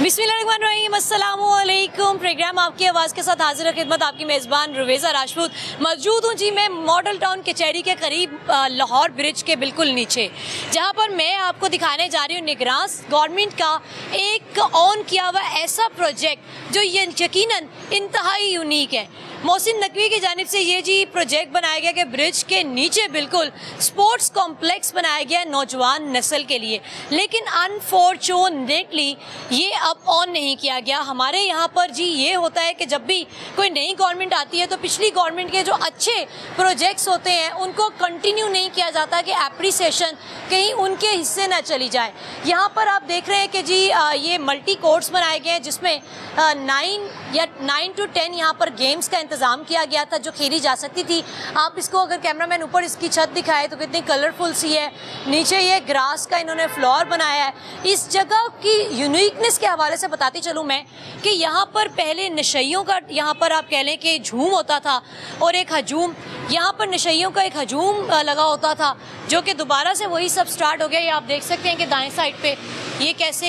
बिस्मिल्लाहिर्रहमानिर्रहीम, अस्सलामुअलैकुम। प्रोग्राम आपकी आवाज़ के साथ हाजिर खिदमत आपकी मेज़बान रुवेज़ा राजपूत। मौजूद हूँ जी मैं मॉडल टाउन कचहरी के करीब लाहौर ब्रिज के बिल्कुल नीचे, जहाँ पर मैं आपको दिखाने जा रही हूँ निगरान गवर्नमेंट का एक ऑन किया हुआ ऐसा प्रोजेक्ट जो ये यकीनन इंतहाई यूनिक है। मोहसिन नकवी की जानिब से ये जी प्रोजेक्ट बनाया गया कि ब्रिज के नीचे बिल्कुल स्पोर्ट्स कॉम्प्लेक्स बनाया गया नौजवान नस्ल के लिए, लेकिन अनफॉर्चुनेटली ये अब ऑन नहीं किया गया। हमारे यहाँ पर जी ये होता है कि जब भी कोई नई गवर्नमेंट आती है तो पिछली गवर्नमेंट के जो अच्छे प्रोजेक्ट्स होते हैं उनको कंटिन्यू नहीं किया जाता कि एप्रिसिएशन कहीं उनके हिस्से ना चली जाए। यहाँ पर आप देख रहे हैं कि जी ये मल्टी कोर्ट्स बनाए गए हैं जिसमें 9 to 10 यहाँ पर गेम्स का इंतज़ाम किया गया था जो खेली जा सकती थी। आप इसको अगर कैमरामैन ऊपर इसकी छत दिखाए तो कितनी कलरफुल सी है। नीचे ये ग्रास का इन्होंने फ्लोर बनाया है। इस जगह की यूनिकनेस के हवाले से बताती चलूँ मैं कि यहाँ पर पहले नशइयों का यहाँ पर आप कह लें कि झूम होता था और एक हजूम, यहाँ पर नशइयों का एक हजूम लगा होता था जो कि दोबारा से वही सब स्टार्ट हो गया। ये आप देख सकते हैं कि दाएं साइड पे ये कैसे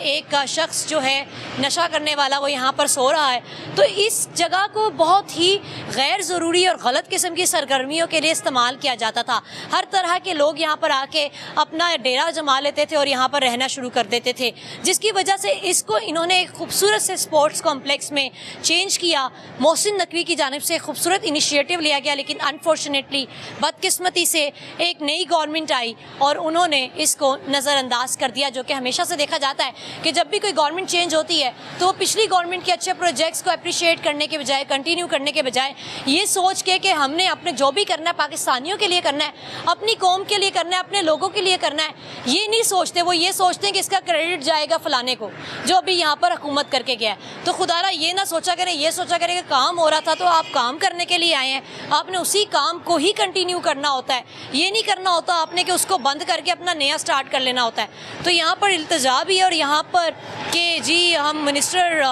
एक शख्स जो है नशा करने वाला वो यहाँ पर सो रहा है। तो इस जगह को बहुत ही गैर ज़रूरी और गलत किस्म की सरगर्मियों के लिए इस्तेमाल किया जाता था। हर तरह के लोग यहाँ पर आके अपना डेरा जमा लेते थे और यहाँ पर रहना शुरू कर देते थे, जिसकी वजह से इसको इन्होंने एक खूबसूरत से स्पोर्ट्स कॉम्प्लेक्स में चेंज किया। मोहसिन नकवी की जानिब से खूबसूरत इनिशिएटिव लिया गया, लेकिन अनफॉर्चुनेटली बदकिस्मती से एक नई गवर्नमेंट आई और उन्होंने इसको नज़रअंदाज कर दिया। जो कि हमेशा से देखा जाता है कि जब भी कोई गवर्नमेंट चेंज होती है तो वो पिछली गवर्नमेंट के अच्छे प्रोजेक्ट्स को अप्रिशिएट करने के बजाय, कंटिन्यू करने के बजाय ये सोच के कि हमने अपने जो भी करना है पाकिस्तानियों के लिए करना है, अपनी कौम के लिए करना है, अपने लोगों के लिए करना है, ये नहीं सोचते। वो ये सोचते हैं कि इसका क्रेडिट जाएगा फलाने को जो अभी यहाँ पर हुकूमत करके गया है। तो खुदारा ये ना सोचा करें, ये सोचा करें कि काम हो रहा था तो आप काम करने के लिए आए हैं, आपने उसी काम को ही कंटिन्यू करना होता है। ये नहीं करना होता आपने कि उसको बंद करके अपना नया स्टार्ट कर लेना होता है। तो यहाँ पर इल्तिजा भी है और यहाँ पर कि जी हम मिनिस्टर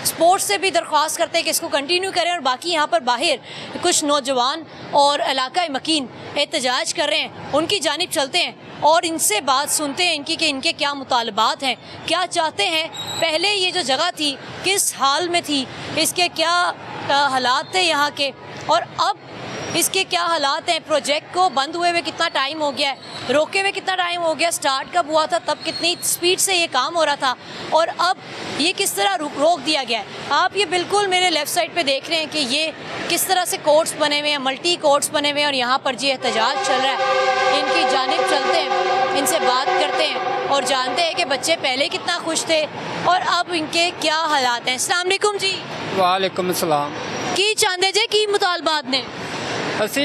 स्पोर्ट्स से भी दरख्वास्त करते हैं कि इसको कंटिन्यू करें। और बाकी यहाँ पर बाहर कुछ नौजवान और इलाका मकीन एहतजाज कर रहे हैं, उनकी जानिब चलते हैं और इनसे बात सुनते हैं इनकी कि इनके क्या मुतालबात हैं, क्या चाहते हैं। पहले ये जो जगह थी किस हाल में थी, इसके क्या हालात थे यहाँ के, और अब इसके क्या हालात हैं। प्रोजेक्ट को बंद हुए हुए कितना टाइम हो गया है, रोके हुए कितना टाइम हो गया, स्टार्ट कब हुआ था, तब कितनी स्पीड से ये काम हो रहा था, और अब ये किस तरह रोक दिया गया है। आप ये बिल्कुल मेरे लेफ़्ट साइड पे देख रहे हैं कि ये किस तरह से कोर्ट्स बने हुए हैं, मल्टी कोर्ट्स बने हुए हैं, और यहाँ पर जी एहतजाज चल रहा है। इनकी जानिब चलते हैं, इनसे बात करते हैं और जानते हैं कि बच्चे पहले कितना खुश थे और अब इनके क्या हालात हैं। अस्सलाम वालेकुम जी। वालेकुम अस्सलाम। की चाहते जे की मुतालबात ने? ਅਸੀਂ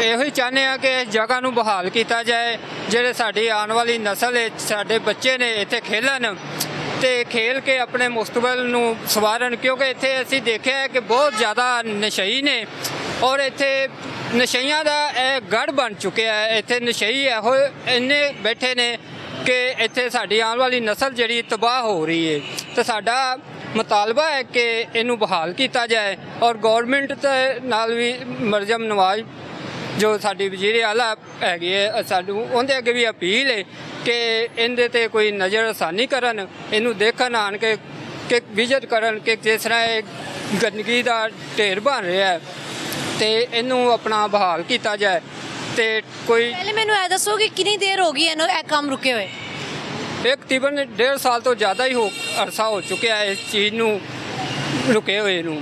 ਇਹੋ ਹੀ ਚਾਹੁੰਦੇ ਹਾਂ ਕਿ ਇਸ ਜਗ੍ਹਾ ਨੂੰ ਬਹਾਲ ਕੀਤਾ ਜਾਏ। ਜਿਹੜੇ ਸਾਡੀ ਆਉਣ ਵਾਲੀ ਨਸਲ ਹੈ, ਸਾਡੇ ਬੱਚੇ ਨੇ, ਇੱਥੇ ਖੇਲਣ ਤੇ ਖੇਲ ਕੇ ਆਪਣੇ ਮੁਸਤਕਬਲ ਨੂੰ ਸਵਾਰਨ, ਕਿਉਂਕਿ ਇੱਥੇ ਅਸੀਂ ਦੇਖਿਆ ਹੈ ਕਿ ਬਹੁਤ ਜ਼ਿਆਦਾ ਨਸ਼ਈ ਨੇ ਔਰ ਇੱਥੇ ਨਸ਼ਈਆਂ ਦਾ ਇਹ ਗੜ ਬਣ ਚੁੱਕਿਆ ਹੈ। ਇੱਥੇ ਨਸ਼ਈ ਇਹੋ ਇੰਨੇ ਬੈਠੇ ਨੇ ਕਿ ਇੱਥੇ ਸਾਡੀ ਆਉਣ ਵਾਲੀ ਨਸਲ ਜਿਹੜੀ ਤਬਾਹ ਹੋ ਰਹੀ ਹੈ। ਤੇ ਸਾਡਾ ਮੁਤਾਲਬਾ ਹੈ ਕਿ ਇਹਨੂੰ ਬਹਾਲ ਕੀਤਾ ਜਾਏ ਔਰ ਗੌਰਮੈਂਟ ਦੇ ਨਾਲ ਵੀ ਮਰਜ਼ਮ ਨਵਾਜ਼ ਜੋ ਸਾਡੀ ਵਜ਼ੀਰ ਆਲਾ ਹੈਗੀ ਹੈ, ਸਾਨੂੰ ਉਹਦੇ ਅੱਗੇ ਵੀ ਅਪੀਲ ਹੈ ਕਿ ਇਹਦੇ 'ਤੇ ਕੋਈ ਨਜ਼ਰਸਾਨੀ ਕਰਨ, ਇਹਨੂੰ ਦੇਖਣ ਆਣ ਕੇ ਕਿ ਵਿਜ਼ਿਟ ਕਰਨ ਕਿ ਜਿਸ ਤਰ੍ਹਾਂ ਇਹ ਗੰਦਗੀ ਦਾ ਢੇਰ ਬਣ ਰਿਹਾ ਹੈ ਤੇ ਇਹਨੂੰ ਆਪਣਾ ਬਹਾਲ ਕੀਤਾ ਜਾਏ। ਤੇ ਕੋਈ पहले मैंने ऐ दसो कि कितनी देर हो गई है काम रुके हुए? एक तकरीबन 1.5 साल तो ज़्यादा ही अरसा हो चुका है इस चीज़ ਨੂੰ ਰੁਕੇ ਹੋਏ ਨੂੰ।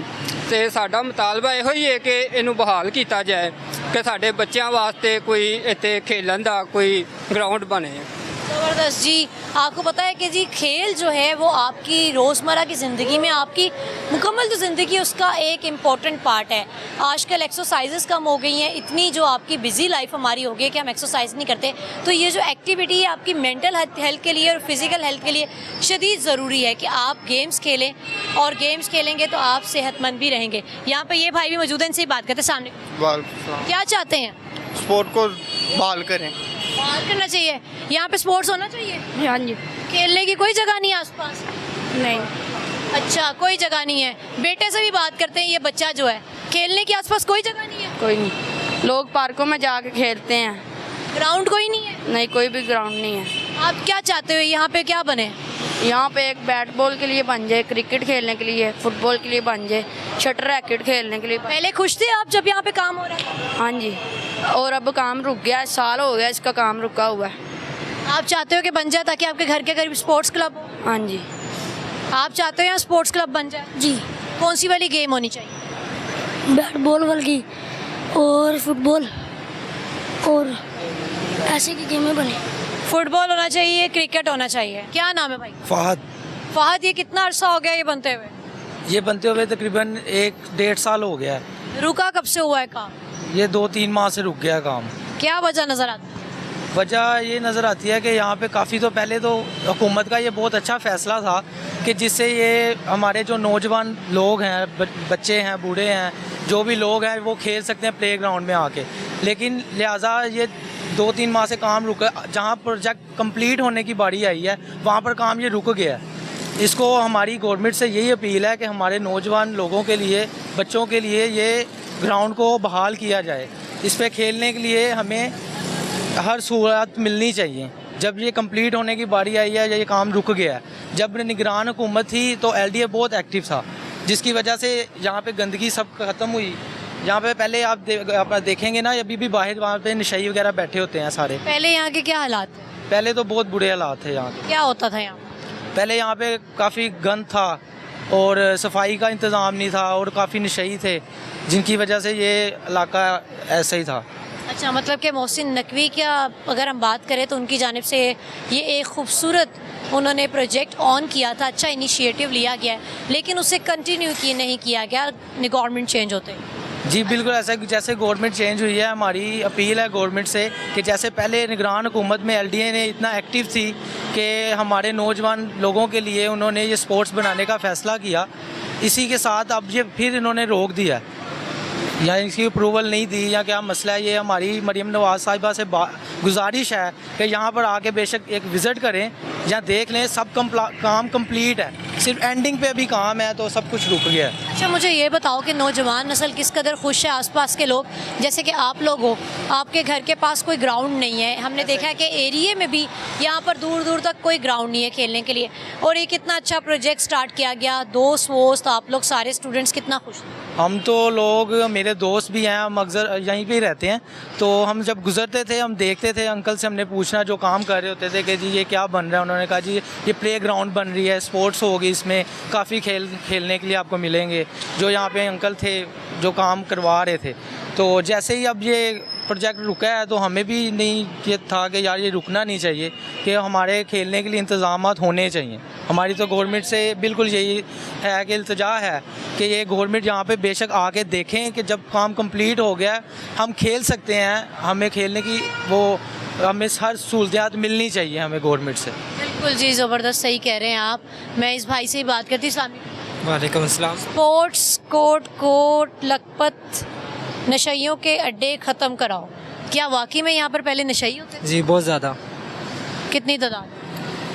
ਤੇ ਸਾਡਾ ਮੁਤਾਲਬਾ ਇਹੋ ਹੀ ਹੈ ਕਿ ਇਹਨੂੰ ਬਹਾਲ ਕੀਤਾ ਜਾਏ ਕਿ ਸਾਡੇ ਬੱਚਿਆਂ ਵਾਸਤੇ ਕੋਈ ਇੱਥੇ ਖੇਲਣ ਦਾ ਕੋਈ ਗਰਾਊਂਡ ਬਣੇ। ज़बरदस्त जी। आपको पता है कि जी खेल जो है वो आपकी रोज़मर्रा की ज़िंदगी में आपकी मुकम्मल जो ज़िंदगी है उसका एक इम्पॉर्टेंट पार्ट है। आजकल एक्सरसाइजेस कम हो गई हैं, इतनी जो आपकी बिज़ी लाइफ हमारी हो गई है कि हम एक्सरसाइज नहीं करते। तो ये जो एक्टिविटी है आपकी मेंटल हेल्थ के लिए और फिज़िकल हेल्थ के लिए शदीद ज़रूरी है कि आप गेम्स खेलें, और गेम्स खेलेंगे तो आप सेहतमंद भी रहेंगे। यहाँ पर ये भाई भी मौजूद हैं, इनसे ही बात करते हैं। सामने क्या चाहते हैं? स्पोर्ट को बहाल करें। बहाल करना चाहिए। यहाँ पे स्पोर्ट्स होना चाहिए। हाँ जी। खेलने की कोई जगह नहीं है आसपास? नहीं। अच्छा, कोई जगह नहीं है। बेटे से भी बात करते हैं, ये बच्चा जो है खेलने की आसपास कोई जगह नहीं है? कोई नहीं, लोग पार्कों में जाके खेलते हैं। ग्राउंड कोई नहीं है? नहीं, कोई भी ग्राउंड नहीं है। आप क्या चाहते हो यहाँ पे क्या बने? यहाँ पे एक बैट बॉल के लिए बन जाए, क्रिकेट खेलने के लिए, फुटबॉल के लिए बन जाए, शटर रैकेट खेलने के लिए पहले खुश थे आप जब यहाँ पे काम हो रहा था? हाँ जी। और अब काम रुक गया है, साल हो गया इसका काम रुका हुआ है। आप चाहते हो कि बन जाए ताकि आपके घर के करीब स्पोर्ट्स क्लब हो? हाँ जी। आप चाहते हो यहाँ स्पोर्ट्स क्लब बन जाए? जी। कौन सी वाली गेम होनी चाहिए? बैट बॉल वाली और फुटबॉल और ऐसे की गेमें बने। फुटबॉल होना चाहिए, क्रिकेट होना चाहिए। क्या नाम है भाई? फहद। फहद, ये कितना अरसा हो गया ये बनते हुए? ये बनते हुए तकरीबन 1-1.5 साल हो गया है। रुका कब से हुआ है काम? ये 2-3 माह से रुक गया काम। क्या वजह नजर आती है? वजह ये नज़र आती है कि यहाँ पे काफ़ी तो पहले तो हुकूमत का ये बहुत अच्छा फ़ैसला था कि जिससे ये हमारे जो नौजवान लोग हैं, बच्चे हैं, बूढ़े हैं, जो भी लोग हैं वो खेल सकते हैं प्ले ग्राउंड में आके। लेकिन लिहाजा ये 2-3 माह से काम रुका, जहाँ प्रोजेक्ट कंप्लीट होने की बारी आई है वहाँ पर काम ये रुक गया है। इसको हमारी गवर्नमेंट से यही अपील है कि हमारे नौजवान लोगों के लिए, बच्चों के लिए ये ग्राउंड को बहाल किया जाए। इस पर खेलने के लिए हमें हर सहूलत मिलनी चाहिए। जब ये कंप्लीट होने की बारी आई है, ये काम रुक गया है। जब निगरान हुकूमत थी तो LDA बहुत एक्टिव था, जिसकी वजह से यहाँ पे गंदगी सब ख़त्म हुई। यहाँ पे पहले आप देखेंगे ना, अभी भी बाहर वहाँ पे नशई वगैरह बैठे होते हैं सारे। पहले यहाँ के क्या हालात थे? पहले तो बहुत बुरे हालात थे यहाँ के। क्या होता था यहाँ? पहले यहाँ पे काफ़ी गंद था और सफाई का इंतज़ाम नहीं था और काफ़ी नशई थे, जिनकी वजह से ये इलाका ऐसा ही था। अच्छा, मतलब कि मोहसिन नकवी क्या अगर हम बात करें तो उनकी जानिब से ये एक खूबसूरत उन्होंने प्रोजेक्ट ऑन किया था, अच्छा इनिशिएटिव लिया गया है, लेकिन उसे कंटिन्यू नहीं किया गया गवर्नमेंट चेंज होते। जी बिल्कुल ऐसा, जैसे गवर्नमेंट चेंज हुई है, हमारी अपील है गवर्नमेंट से कि जैसे पहले निगरान हुकूमत में LDA ने इतना एक्टिव थी कि हमारे नौजवान लोगों के लिए उन्होंने ये स्पोर्ट्स बनाने का फ़ैसला किया, इसी के साथ अब ये फिर इन्होंने रोक दिया या इसकी अप्रूवल नहीं दी या क्या मसला है। ये हमारी मरियम नवाज़ साहिबा से गुजारिश है कि यहाँ पर आके बेशक एक विज़िट करें या देख लें। सब काम कंप्लीट है, सिर्फ एंडिंग पे अभी काम है, तो सब कुछ रुक गया है। अच्छा, मुझे ये बताओ कि नौजवान नस्ल किस कदर खुश है, आसपास के लोग, जैसे कि आप लोग हो, आपके घर के पास कोई ग्राउंड नहीं है, हमने देखा है कि एरिया में भी यहाँ पर दूर दूर तक कोई ग्राउंड नहीं है खेलने के लिए, और एक इतना अच्छा प्रोजेक्ट स्टार्ट किया गया, दोस्त वोस्त आप लोग सारे स्टूडेंट्स कितना खुश हैं? हम तो लोग, मेरे दोस्त भी हैं, हम अक्सर यहीं पे ही रहते हैं, तो हम जब गुजरते थे हम देखते थे, अंकल से हमने पूछना जो काम कर रहे होते थे कि जी ये क्या बन रहा है। उन्होंने कहा जी ये प्ले ग्राउंड बन रही है, स्पोर्ट्स होगी, इसमें काफ़ी खेलने के लिए आपको मिलेंगे। जो यहाँ पे अंकल थे जो काम करवा रहे थे, तो जैसे ही अब ये प्रोजेक्ट रुका है तो हमें भी नहीं ये था कि यार ये रुकना नहीं चाहिए, कि हमारे खेलने के लिए इंतज़ामात होने चाहिए। हमारी तो गवर्नमेंट से बिल्कुल यही है कि इल्तिजा है कि ये गवर्नमेंट यहाँ पे बेशक आके देखें कि जब काम कंप्लीट हो गया हम खेल सकते हैं, हमें खेलने की हमें हर सहूलियत मिलनी चाहिए हमें गवर्नमेंट से। बिल्कुल जी, ज़बरदस्त सही कह रहे हैं आप। मैं इस भाई से ही बात करती हूँ। वालेकुम अस्सलाम। स्पोर्ट्स कोर्ट लखपत नशइयों के अड्डे ख़त्म कराओ, क्या वाकई में यहाँ पर पहले नशई होते थे? जी बहुत ज़्यादा, कितनी तादाद?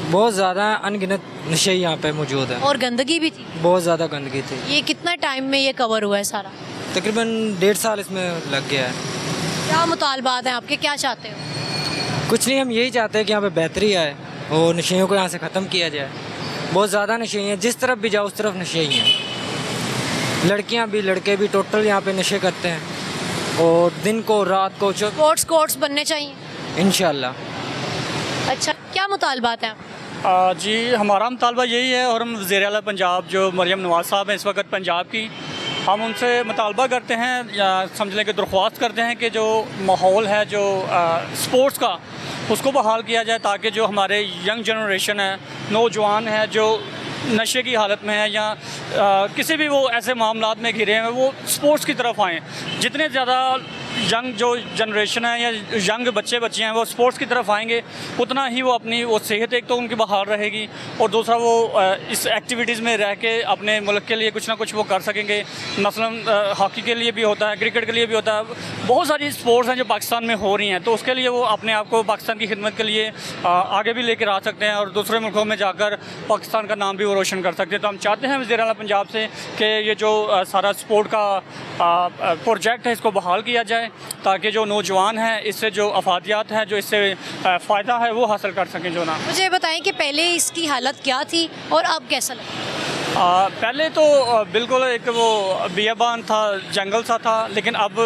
बहुत ज़्यादा, अनगिनत नशे यहाँ पे मौजूद है। और गंदगी भी थी? बहुत ज़्यादा गंदगी थी। ये कितना टाइम में ये कवर हुआ है सारा? तकरीबन 1.5 साल इसमें लग गया है। क्या मुतालबात हैं आपके, क्या चाहते हो? कुछ नहीं, हम यही चाहते हैं कि यहाँ पे बेहतरी आए और नशेयों को यहाँ से ख़त्म किया जाए। बहुत ज़्यादा नशे हैं, जिस तरफ भी जाओ उस तरफ नशे ही हैं। लड़कियाँ भी लड़के भी टोटल यहाँ पे नशे करते हैं, और दिन को रात को स्पोर्ट्स कोर्ट्स बनने चाहिए इंशाल्लाह। अच्छा, क्या मुतालबात हैं आपके? जी हमारा मुतालबा यही है, और हम वज़ीर आला पंजाब जो मरियम नवाज़ साहब हैं इस वक्त पंजाब की, हम उनसे मुतालबा करते हैं या समझ लें कि दरख्वास्त करते हैं कि जो माहौल है जो स्पोर्ट्स का, उसको बहाल किया जाए, ताकि जो हमारे यंग जनरेशन है, नौजवान है जो नशे की हालत में है या किसी भी वो ऐसे मामलात में घिरे हैं, वो स्पोर्ट्स की तरफ आएँ। जितने ज़्यादा यंग जो जनरेशन है या यंग बच्चे हैं वो स्पोर्ट्स की तरफ आएंगे, उतना ही वो अपनी वो सेहत एक तो उनकी बहाल रहेगी, और दूसरा वो इस एक्टिविटीज़ में रह के अपने मुल्क के लिए कुछ ना कुछ वो कर सकेंगे। मसलन हॉकी के लिए भी होता है, क्रिकेट के लिए भी होता है, बहुत सारी स्पोर्ट्स हैं जो पाकिस्तान में हो रही हैं, तो उसके लिए वो अपने आप को पाकिस्तान की खिदमत के लिए आगे भी लेकर आ सकते हैं, और दूसरे मुल्कों में जाकर पाकिस्तान का नाम भी वो रोशन कर सकते हैं। तो हम चाहते हैं वज़ीर आला पंजाब से कि ये जो सारा स्पोर्ट का प्रोजेक्ट है इसको बहाल किया जाए, जाए ताकि जो नौजवान हैं इससे जो अफादियात हैं, जो इससे फ़ायदा है वो हासिल कर सकें जो ना। मुझे बताएं कि पहले इसकी हालत क्या थी और अब कैसा लगा? पहले तो बिल्कुल एक वो बियाबान था, जंगल सा था, लेकिन अब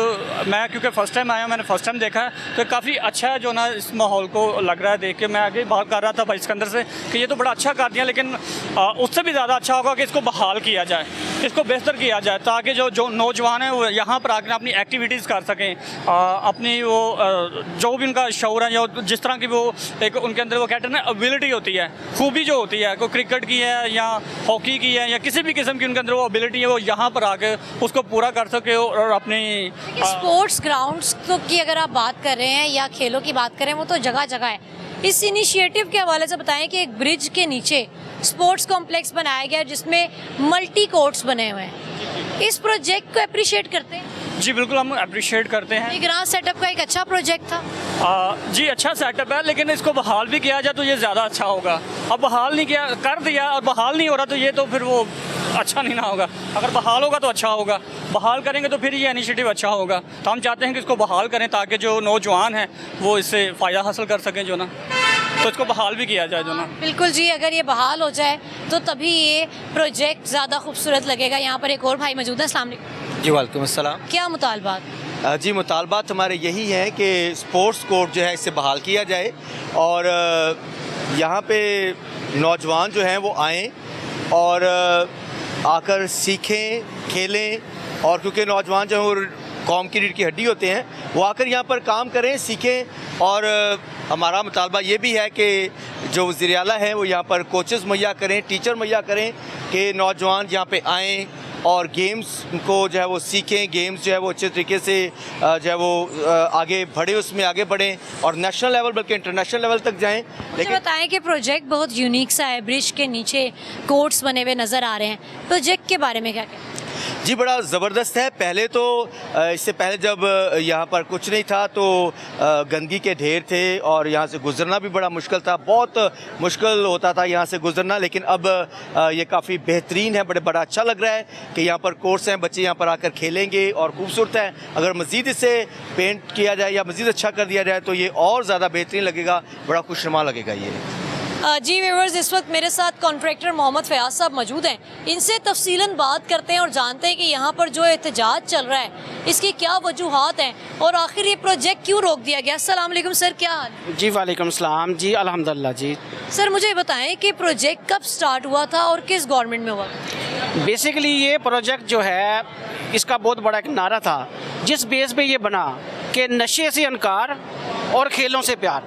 मैं क्योंकि फ़र्स्ट टाइम आया, मैंने फ़र्स्ट टाइम देखा है तो काफ़ी अच्छा है जो ना इस माहौल को लग रहा है देख के। मैं आगे बात कर रहा था भाई सिकंदर से कि ये तो बड़ा अच्छा कर दिया, लेकिन उससे भी ज़्यादा अच्छा होगा कि इसको बहाल किया जाए, इसको बेहतर किया जाए ताकि जो नौजवान हैं वो यहाँ पर आकर अपनी एक्टिविटीज़ कर सकें, अपनी वो जो भी उनका शौर है या जिस तरह की वो एक उनके अंदर वो कहते हैं ना एबिलिटी होती है, खूबी जो होती है, कोई क्रिकेट की है या हॉकी की है या किसी भी किस्म की उनके अंदर वो एबिलिटी है, वो यहाँ पर आके उसको पूरा कर सके और अपनी स्पोर्ट्स ग्राउंड्स तो की अगर आप बात कर रहे हैं या खेलों की बात करें वो तो जगह जगह है। इस इनिशिएटिव के हवाले से बताएं कि एक ब्रिज के नीचे स्पोर्ट्स कॉम्प्लेक्स बनाया गया है जिसमें मल्टी कोर्ट्स बने हुए हैं। इस प्रोजेक्ट को अप्रिशिएट करते हैं? जी बिल्कुल, हम अप्रिशिएट करते हैं। ये ग्रास सेटअप का एक अच्छा प्रोजेक्ट था। जी अच्छा सेटअप है, लेकिन इसको बहाल भी किया जाए तो ये ज़्यादा अच्छा होगा। अब बहाल नहीं किया, कर दिया और बहाल नहीं हो रहा तो ये तो फिर वो अच्छा नहीं ना होगा। अगर बहाल होगा तो अच्छा होगा, बहाल करेंगे तो फिर ये इनिशिएटिव अच्छा होगा। तो हम चाहते हैं कि इसको बहाल करें ताकि जो नौजवान हैं वो इससे फ़ायदा हासिल कर सकें जो ना, तो इसको बहाल भी किया जाए जो ना। बिल्कुल जी, अगर ये बहाल हो जाए तो तभी ये प्रोजेक्ट ज़्यादा खूबसूरत लगेगा। यहाँ पर एक और भाई मौजूद है। अस्सलाम वालेकुम। जी वालेकुम अस्सलाम। क्या मुतालबात? जी मुतालबात हमारे यही हैं कि स्पोर्ट्स कोर्ट जो है इसे बहाल किया जाए और यहाँ पे नौजवान जो हैं वो आएँ और आकर सीखें, खेलें, और क्योंकि नौजवान जो हैं वो कौम की रीढ़ की हड्डी होते हैं, वो आकर यहाँ पर काम करें, सीखें। और हमारा मुतालबा ये भी है कि जो वज़ीर आला हैं वो यहाँ पर कोचेज़ मुहैया करें, टीचर मुहैया करें कि नौजवान यहाँ पे आएँ और गेम्स को जो है वो सीखें, गेम्स जो है वो अच्छे तरीके से जो है वो आगे बढ़े, उसमें आगे बढ़ें और नेशनल लेवल बल्कि इंटरनेशनल लेवल तक जाएं। मुझे बताएं कि प्रोजेक्ट बहुत यूनिक सा है, ब्रिज के नीचे कोर्ट्स बने हुए नज़र आ रहे हैं। प्रोजेक्ट के बारे में क्या कहते हैं? जी बड़ा ज़बरदस्त है। पहले तो इससे पहले जब यहाँ पर कुछ नहीं था तो गंदगी के ढेर थे और यहाँ से गुज़रना भी बड़ा मुश्किल था, बहुत मुश्किल होता था यहाँ से गुज़रना। लेकिन अब ये काफ़ी बेहतरीन है, बड़ा अच्छा लग रहा है कि यहाँ पर कोर्स हैं, बच्चे यहाँ पर आकर खेलेंगे और खूबसूरत है। अगर मज़ीद इसे पेंट किया जाए या मज़ीद अच्छा कर दिया जाए तो ये और ज़्यादा बेहतरीन लगेगा, बड़ा खुशनुमा लगेगा ये। जी व्यूअर्स, इस वक्त मेरे साथ कॉन्ट्रैक्टर मोहम्मद फयाज साहब मौजूद हैं। इनसे तफसीलन बात करते हैं और जानते हैं कि यहाँ पर जो एहतजाज चल रहा है इसकी क्या वजूहात हैं और आखिर ये प्रोजेक्ट क्यों रोक दिया गया। अस्सलाम वालेकुम सर, क्या हाल? जी वालेकुम सलाम। जी अल्हम्दुलिल्लाह। जी सर मुझे बताएं कि प्रोजेक्ट कब स्टार्ट हुआ था और किस गवर्नमेंट में हुआ? बेसिकली ये प्रोजेक्ट जो है इसका बहुत बड़ा एक नारा था जिस बेस पे ये बना कि नशे से इनकार और खेलों से प्यार।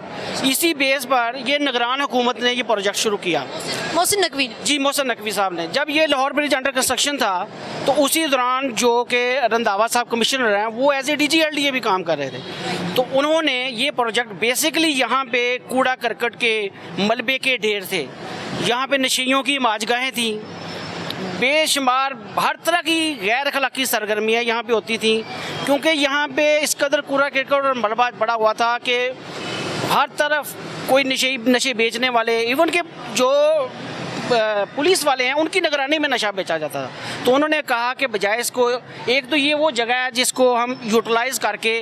इसी बेस पर ये निगरान हुकूमत ने ये प्रोजेक्ट शुरू किया। मोहसिन नकवी ने? जी मोहसिन नकवी साहब ने। जब ये लाहौर ब्रिज अंडर कंस्ट्रक्शन था तो उसी दौरान जो कि रंधावा साहब कमिश्नर हैं वो एज ए DGLDA भी काम कर रहे थे। तो उन्होंने ये प्रोजेक्ट बेसिकली यहाँ पे कूड़ा करकट के मलबे के ढेर थे, यहाँ पे नशेइयों की माजगाहें थी, बेशुमार हर तरह की गैर अखलाकी सरगर्मियाँ यहाँ पे होती थी, क्योंकि यहाँ पे इस कदर कूड़ा करकट और मलबा पड़ा हुआ था कि हर तरफ कोई नशे बेचने वाले, इवन के जो पुलिस वाले हैं उनकी निगरानी में नशा बेचा जाता था। तो उन्होंने कहा कि बजाय इसको, एक तो ये वो जगह है जिसको हम यूटिलाइज़ करके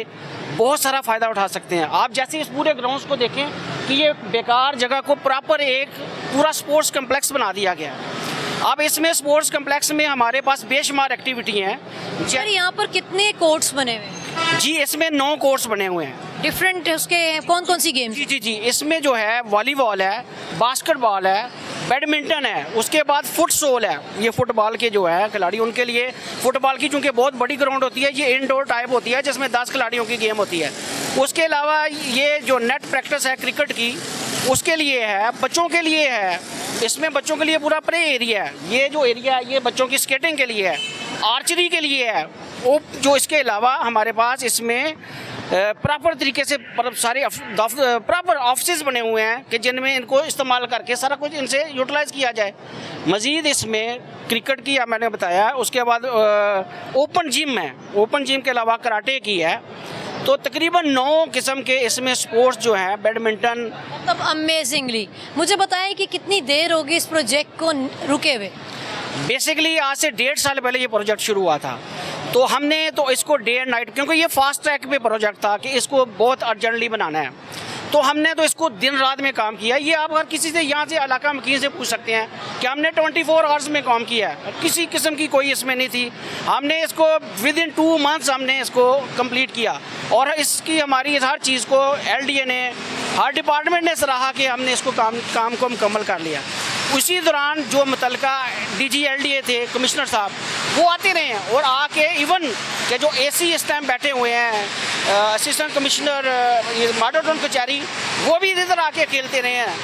बहुत सारा फ़ायदा उठा सकते हैं। आप जैसे इस पूरे ग्राउंड्स को देखें कि ये बेकार जगह को प्रॉपर एक पूरा स्पोर्ट्स कम्प्लेक्स बना दिया गया है। अब इसमें स्पोर्ट्स कम्प्लेक्स में हमारे पास बेशुमार एक्टिविटी हैं। सर यहाँ पर कितने कोर्ट्स बने हुए हैं? जी इसमें 9 कोर्ट्स बने हुए हैं। डिफरेंट उसके कौन कौन सी गेम्स? जी इसमें जो है वॉलीबॉल है, बास्केटबॉल है, बैडमिंटन है, उसके बाद फुटसॉल है। ये फुटबॉल के जो है खिलाड़ी उनके लिए, फुटबॉल की चूँकि बहुत बड़ी ग्राउंड होती है, ये इंडोर टाइप होती है जिसमें 10 खिलाड़ियों की गेम होती है। उसके अलावा ये जो नेट प्रैक्टिस है क्रिकेट की उसके लिए है, बच्चों के लिए है। इसमें बच्चों के लिए पूरा प्ले एरिया है। ये जो एरिया है ये बच्चों की स्केटिंग के लिए है, आर्चरी के लिए है। वो जो इसके अलावा हमारे पास इसमें प्रॉपर तरीके से सारे प्रॉपर ऑफिस बने हुए हैं कि जिनमें इनको इस्तेमाल करके सारा कुछ इनसे यूटिलाइज़ किया जाए। मज़ीद इसमें क्रिकेट की मैंने बताया, उसके बाद ओपन जिम है, ओपन जिम के अलावा कराटे की है। तो तकरीबन 9 किस्म के इसमें स्पोर्ट्स जो हैं, बैडमिंटन। मतलब अमेजिंगली। मुझे बताएं कि कितनी देर होगी इस प्रोजेक्ट को रुके हुए? बेसिकली आज से 1.5 साल पहले ये प्रोजेक्ट शुरू हुआ था। तो हमने तो इसको डे एंड नाइट, क्योंकि ये फास्ट ट्रैक पे प्रोजेक्ट था कि इसको बहुत अर्जेंटली बनाना है, तो हमने तो इसको दिन रात में काम किया। ये आप अगर किसी से यहाँ से इलाका मकीन से पूछ सकते हैं कि हमने 24 आवर्स में काम किया है, किसी किस्म की कोई इसमें नहीं थी। हमने इसको विद इन 2 मंथ्स हमने इसको कंप्लीट किया और इसकी हमारी हर चीज़ को LDA ने, हर डिपार्टमेंट ने सराहा कि हमने इसको काम को मुकम्मल कर लिया। उसी दौरान जो मुतलका DG LDA थे, कमिश्नर साहब, वो आते रहे हैं और आके इवन के जो AC इस टाइम बैठे हुए हैं, असिस्टेंट कमिश्नर मॉडल टाउन कचहरी, वो भी इधर आके खेलते रहे हैं।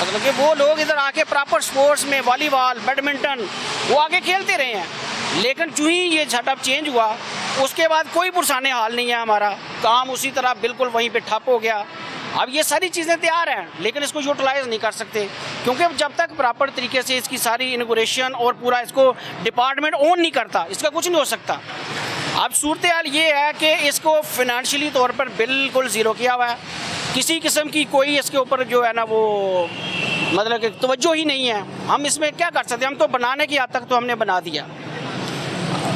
मतलब कि वो लोग इधर आके प्रॉपर स्पोर्ट्स में वॉलीबॉल, बैडमिंटन वो आके खेलते रहे हैं। लेकिन जो ही ये सेटअप चेंज हुआ उसके बाद कोई पुरसाने हाल नहीं है, हमारा काम उसी तरह बिल्कुल वहीं पे ठप हो गया। अब ये सारी चीज़ें तैयार हैं लेकिन इसको यूटिलाइज़ नहीं कर सकते, क्योंकि जब तक प्रॉपर तरीके से इसकी सारी इनॉग्रेशन और पूरा इसको डिपार्टमेंट ओन नहीं करता, इसका कुछ नहीं हो सकता। अब सूरत हाल ये है कि इसको फिनेंशियली तौर पर बिल्कुल ज़ीरो किया हुआ है, किसी किस्म की कोई इसके ऊपर जो है ना वो मतलब कि तवज्जो ही नहीं है। हम इसमें क्या कर सकते हैं? हम तो बनाने की हद तक तो हमने बना दिया,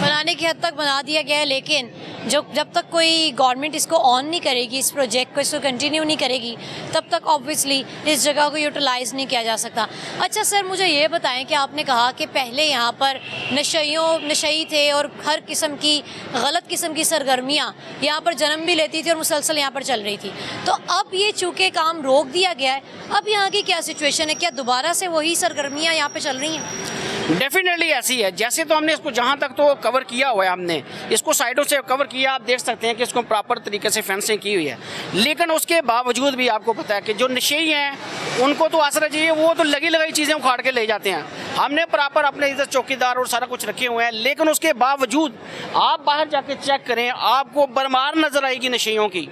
बनाने की हद तक बना दिया गया है, लेकिन जब तक कोई गवर्नमेंट इसको ऑन नहीं करेगी, इस प्रोजेक्ट को इसको कंटिन्यू नहीं करेगी, तब तक ऑब्वियसली इस जगह को यूटिलाइज़ नहीं किया जा सकता। अच्छा सर, मुझे ये बताएं कि आपने कहा कि पहले यहाँ पर नशई थे और हर किस्म की गलत किस्म की सरगर्मियाँ यहाँ पर जन्म भी लेती थी और मुसलसल यहाँ पर चल रही थी, तो अब ये चूँकि काम रोक दिया गया है, अब यहाँ की क्या सिचुएशन है? क्या दोबारा से वही सरगर्मियाँ यहाँ पर चल रही हैं? डेफिनेटली ऐसी है। जैसे तो हमने इसको जहाँ तक तो कवर किया हुआ है, हमने इसको साइडों से कवर किया, आप देख सकते हैं कि इसको प्रॉपर तरीके से फेंसिंग की हुई है, लेकिन उसके बावजूद भी आपको पता है कि जो नशेई हैं उनको तो आसरा चाहिए, वो तो लगी लगाई चीज़ें उखाड़ के ले जाते हैं। हमने प्रॉपर अपने इधर चौकीदार और सारा कुछ रखे हुए हैं, लेकिन उसके बावजूद आप बाहर जाके चेक करें, आपको बरमार नज़र आएगी नशेइयों की।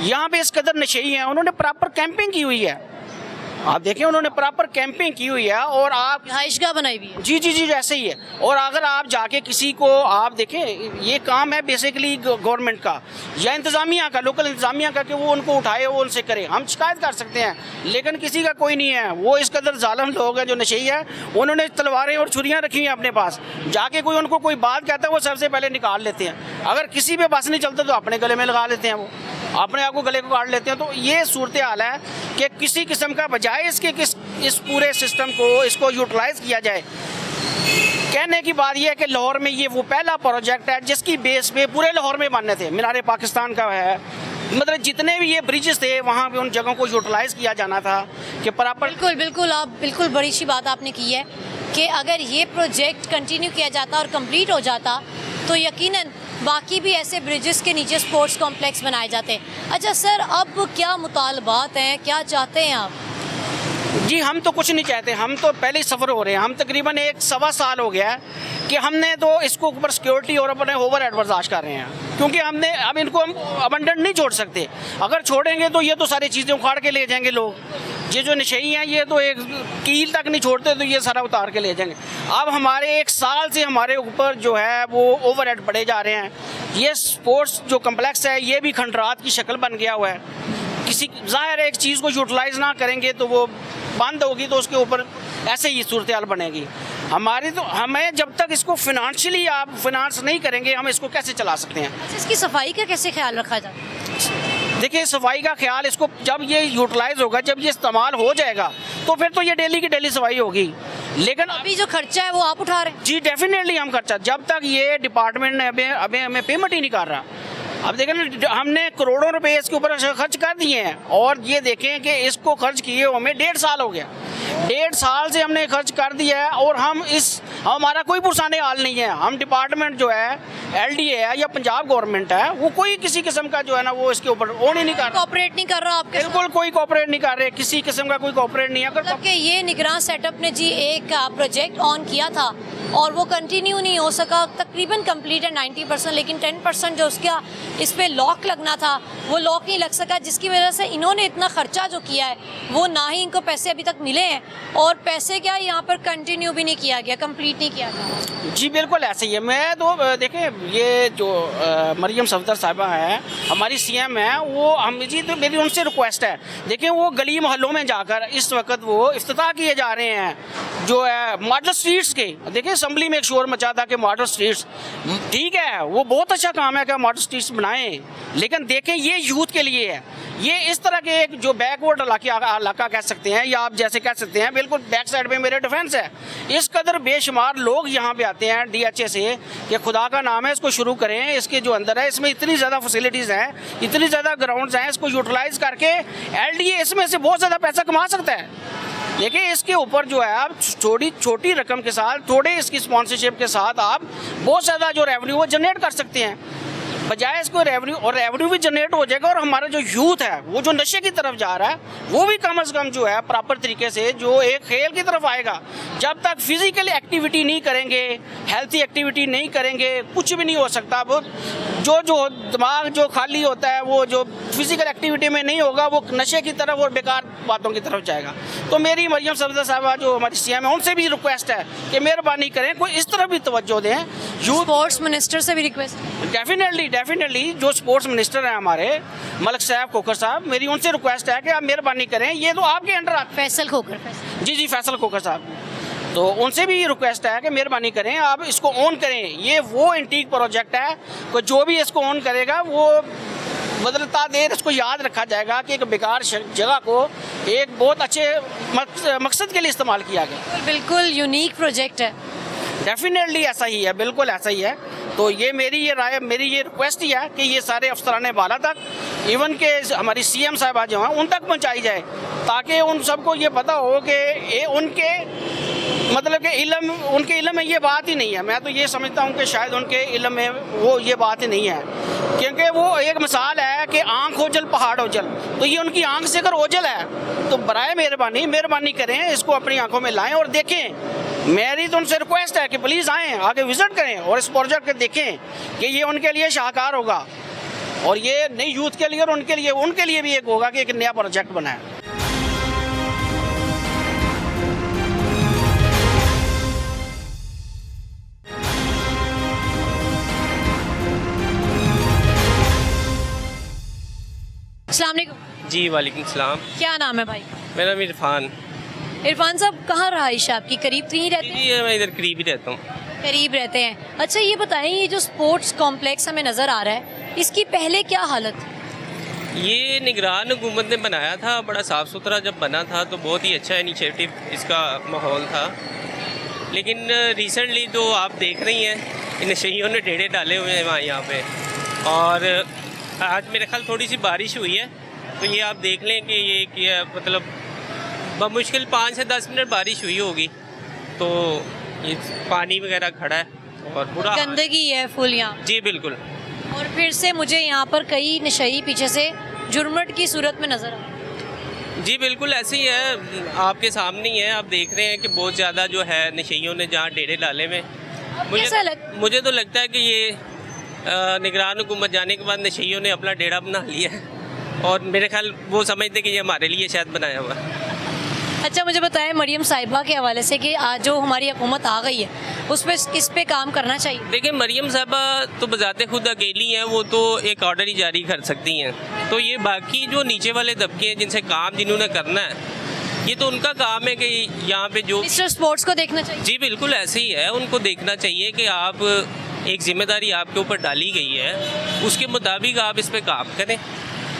यहाँ पे इस कदर नशेई हैं, उन्होंने प्रॉपर कैंपिंग की हुई है, आप देखें उन्होंने प्रॉपर कैंपिंग की हुई है और आप रिहाइशगाह बनाई हुई है। जी ऐसे ही है। और अगर आप जाके किसी को आप देखें, ये काम है बेसिकली गवर्नमेंट का या इंतज़ामिया का, लोकल इंतज़ामिया का, कि वो उनको उठाए, वो उनसे करे। हम शिकायत कर सकते हैं लेकिन किसी का कोई नहीं है। वो इस कदर जालिम लोग हैं जो नशेई है, उन्होंने तलवारें और छुरियाँ रखी हुई हैं अपने पास, जाके कोई उनको कोई बात कहता है वो सबसे पहले निकाल लेते हैं। अगर किसी पे बस नहीं चलता तो अपने गले में लगा लेते हैं, वो अपने आप को गले को काट लेते हैं। तो ये सूरत हाल है कि किसी किस्म का बजाय इसके इस पूरे सिस्टम को इसको यूटिलाइज किया जाए। कहने की बात यह है कि लाहौर में ये वो पहला प्रोजेक्ट है जिसकी बेस पे पूरे लाहौर में बनने थे। मीनारे पाकिस्तान का है, मतलब जितने भी ये ब्रिजेस थे वहाँ पे उन जगहों को यूटिलाइज किया जाना था कि प्रॉपर। बिल्कुल आप बिल्कुल बड़ी सी बात आपने की है कि अगर ये प्रोजेक्ट कंटिन्यू किया जाता और कंप्लीट हो जाता तो यकीनन बाकी भी ऐसे ब्रिजेस के नीचे स्पोर्ट्स कॉम्प्लेक्स बनाए जाते। अच्छा सर, अब क्या मुतालबात हैं, क्या चाहते हैं आप? जी हम तो कुछ नहीं चाहते, हम तो पहले ही सफ़र हो रहे हैं। हम तकरीबन 1-1.25 साल हो गया है कि हमने तो इसको ऊपर सिक्योरिटी और अपने ओवर हेड बर्दाश्त कर रहे हैं, क्योंकि हमने अब इनको हम अबंडन नहीं छोड़ सकते। अगर छोड़ेंगे तो ये तो सारी चीज़ें उखाड़ के ले जाएंगे लोग। ये जो नशेई हैं ये तो एक कील तक नहीं छोड़ते तो ये सारा उतार के ले जाएंगे। अब हमारे 1 साल से हमारे ऊपर जो है वो ओवर हेड बढ़े जा रहे हैं। ये स्पोर्ट्स जो कम्प्लेक्स है ये भी खंडरात की शक्ल बन गया हुआ है। किसी ज़ाहिर है एक चीज़ को यूटिलाइज़ ना करेंगे तो वो बंद होगी तो उसके ऊपर ऐसे ही सूरत हाल बनेगी हमारी। तो हमें जब तक इसको फिनेंशियली आप फिनांस नहीं करेंगे हम इसको कैसे चला सकते हैं? इसकी सफाई का कैसे ख्याल रखा जाए? देखिए सफाई का ख्याल इसको जब ये यूटिलाइज होगा, जब ये इस्तेमाल हो जाएगा तो फिर तो ये डेली की डेली सफाई होगी। लेकिन अभी जो खर्चा है वो आप उठा रहे हैं? जी डेफिनेटली हम खर्चा, जब तक ये डिपार्टमेंट ने अभी हमें पेमेंट ही नहीं कर रहा। अब देखें ना, हमने करोड़ों रुपए इसके ऊपर खर्च कर दिए हैं और ये देखें कि इसको खर्च किए हमें 1.5 साल हो गया। 1.5 साल से हमने खर्च कर दिया है और हमारा कोई पुरसाने हाल नहीं है। हम डिपार्टमेंट जो है LDA है या पंजाब गवर्नमेंट है वो कोई किसी किस्म का जो है ना वो इसके ऊपर ऑन ही नहीं कर रहा, कोऑपरेट नहीं कर रहा आपके साथ? बिल्कुल कोई कोऑपरेट नहीं कर रहे, किसी किस्म का कोई कोऑपरेट नहीं है। मतलब कि ये निगरान सेटअप ने जी एक प्रोजेक्ट ऑन किया था और वो कंटिन्यू नहीं हो सका, तकरीबन कंप्लीट है 90%, लेकिन 10% जो उसका इस पे लॉक लगना था वो लॉक नहीं लग सका, जिसकी वजह से इन्होंने इतना खर्चा जो किया है वो ना ही इनको पैसे अभी तक मिले हैं और पैसे क्या यहाँ पर कंटिन्यू भी नहीं किया गया, कंप्लीट नहीं किया गया। जी बिल्कुल ऐसे ही है। मैं तो देखें ये जो मरियम सफदर साहिबा है हमारी CM है, वो हम जी तो मेरी उनसे रिक्वेस्ट है, देखिए वो गली मोहल्लों में जाकर इस वक्त वो इफ्तिताह किए जा रहे हैं जो है मॉडल स्ट्रीट्स के। देखिए असम्बली में एक शोर मचा था कि मॉडल स्ट्रीट्स ठीक है, है वो बहुत अच्छा काम है कि मॉडल स्ट्रीट्स बनाएं, लेकिन देखें ये यूथ के लिए है। ये इस तरह के एक जो बैकवर्ड इलाका कह सकते हैं, या आप जैसे कह सकते हैं बिल्कुल बैक साइड में मेरे डिफेंस है, इस कदर बेशुमार लोग यहाँ पे आते हैं DHA से कि खुदा का नाम है इसको शुरू करें। इसके जो अंदर है इसमें इतनी ज़्यादा फैसिलिटीज़ हैं, इतनी ज़्यादा ग्राउंड्स हैं, इसको यूटिलाइज़ करके LDA इसमें से बहुत ज़्यादा पैसा कमा सकता है। देखिए इसके ऊपर जो है आप छोटी रकम के साथ, थोड़े इसकी स्पॉन्सरशिप के साथ आप बहुत ज़्यादा जो रेवेन्यू वो जनरेट कर सकते हैं। बजाय इसको रेवेन्यू भी जनरेट हो जाएगा, और हमारा जो यूथ है वो जो नशे की तरफ जा रहा है वो भी कम से कम जो है प्रॉपर तरीके से जो एक खेल की तरफ आएगा। जब तक फिजिकल एक्टिविटी नहीं करेंगे, हेल्थी एक्टिविटी नहीं करेंगे, कुछ भी नहीं हो सकता। वो जो दिमाग जो खाली होता है वो जो फिजिकल एक्टिविटी में नहीं होगा वो नशे की तरफ और बेकार बातों की तरफ जाएगा। तो मेरी मरियम सफदर साहबा जो हमारी CM है उनसे भी रिक्वेस्ट है कि मेहरबानी करें कोई इस तरफ भी तवज्जो दें। यूथ स्पोर्ट्स मिनिस्टर से भी रिक्वेस्ट। डेफिनेटली जो स्पोर्ट्स मिनिस्टर हैं हमारे मलिक साहब खोखर साहब, मेरी उनसे रिक्वेस्ट है कि आप मेहरबानी करें, ये तो आपके अंडर आते। फैसल खोखर। जी फैसल खोखर साहब, तो उनसे भी रिक्वेस्ट है कि मेहरबानी करें आप इसको ऑन करें। ये वो एंटीक प्रोजेक्ट है कि जो भी इसको ऑन करेगा वो बदलता देर इसको याद रखा जाएगा कि एक बेकार जगह को एक बहुत अच्छे मकसद के लिए इस्तेमाल किया गया। बिल्कुल यूनिक प्रोजेक्ट है। डेफिनेटली ऐसा ही है, बिल्कुल ऐसा ही है। तो ये मेरी ये राय, मेरी ये रिक्वेस्ट ही है कि ये सारे अफसरान बाला तक, इवन के हमारी CM साहबा जो हैं उन तक पहुंचाई जाए, ताकि उन सबको ये पता हो कि ये उनके मतलब कि उनके इल्म में ये बात ही नहीं है। मैं तो ये समझता हूँ कि शायद उनके इल्म में वो ये बात ही नहीं है, क्योंकि वो एक मिसाल है कि आँख ओझल पहाड़ ओझल, तो ये उनकी आँख से अगर ओझल है तो बराए मेहरबानी करें, इसको अपनी आंखों में लाएं और देखें। मेरी तो उनसे रिक्वेस्ट है कि प्लीज़ आएँ, आगे विजिट करें और इस प्रोजेक्ट को देखें कि ये उनके लिए शाहकार होगा, और ये नई यूथ के लिए और उनके लिए भी एक होगा कि एक नया प्रोजेक्ट बना है। अस्सलाम वालेकुम। जी वालेकुम सलाम। क्या नाम है भाई? मेरा नाम इरफान। इरफान साहब कहाँ रहाइश है आपकी? करीब तो ही रहते हैं? जी मैं इधर करीब ही रहता हूँ। करीब रहते हैं। अच्छा ये बताएं, ये जो स्पोर्ट्स कॉम्प्लेक्स हमें नज़र आ रहा है इसकी पहले क्या हालत थी? ये निगरान हुकूमत ने बनाया था, बड़ा साफ़ सुथरा जब बना था तो बहुत ही अच्छा इनिशिएटिव इसका माहौल था। लेकिन रिसेंटली तो आप देख रही हैं इन नशेइयों ने ढेरे डाले हुए हैं वहाँ यहाँ पे, और आज मेरे ख्याल थोड़ी सी बारिश हुई है तो ये आप देख लें कि ये क्या मतलब बमुश्किल 5 से 10 मिनट बारिश हुई होगी तो ये पानी वगैरह खड़ा है और बुरा गंदगी है फुल यहाँ। जी बिल्कुल। और फिर से मुझे यहाँ पर कई नशई पीछे से जुर्मट की सूरत में नज़र आ। जी बिल्कुल ऐसे ही है, आपके सामने ही है, आप देख रहे हैं कि बहुत ज़्यादा जो है नशइयों ने जहाँ डेरे डाले में। मुझे तो लगता है कि ये निगरान हुकूमत जाने के बाद नशइयों ने अपना डेरा बना लिया है, और मेरे ख्याल वो समझते कि ये हमारे लिए शायद बनाया हुआ है। अच्छा मुझे बताएं मरियम साहिबा के हवाले से कि आज जो हमारी हुकूमत आ गई है उस पर इस पे काम करना चाहिए। देखिए मरियम साहिबा तो बजाते खुद अकेली हैं, वो तो एक ऑर्डर ही जारी कर सकती हैं, तो ये बाकी जो नीचे वाले तबके हैं जिनसे काम जिन्होंने करना है ये तो उनका काम है कि यहाँ पे जो मिस्टर स्पोर्ट्स को देखना चाहिए। जी बिल्कुल ऐसे ही है, उनको देखना चाहिए कि आप एक जिम्मेदारी आपके ऊपर डाली गई है उसके मुताबिक आप इस पर काम करें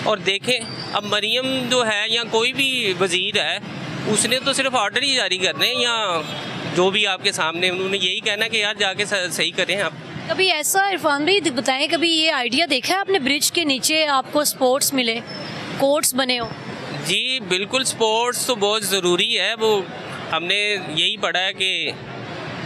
और देखें। अब मरियम जो है या कोई भी वज़ीर है उसने तो सिर्फ ऑर्डर ही जारी करने हैं, या जो भी आपके सामने उन्होंने यही कहना कि यार जाके सही करें आप। कभी ऐसा इरफान भाई बताएं, कभी ये आइडिया देखा है आपने ब्रिज के नीचे आपको स्पोर्ट्स मिले, कोर्ट्स बने हो? जी बिल्कुल, स्पोर्ट्स तो बहुत ज़रूरी है। वो हमने यही पढ़ा है कि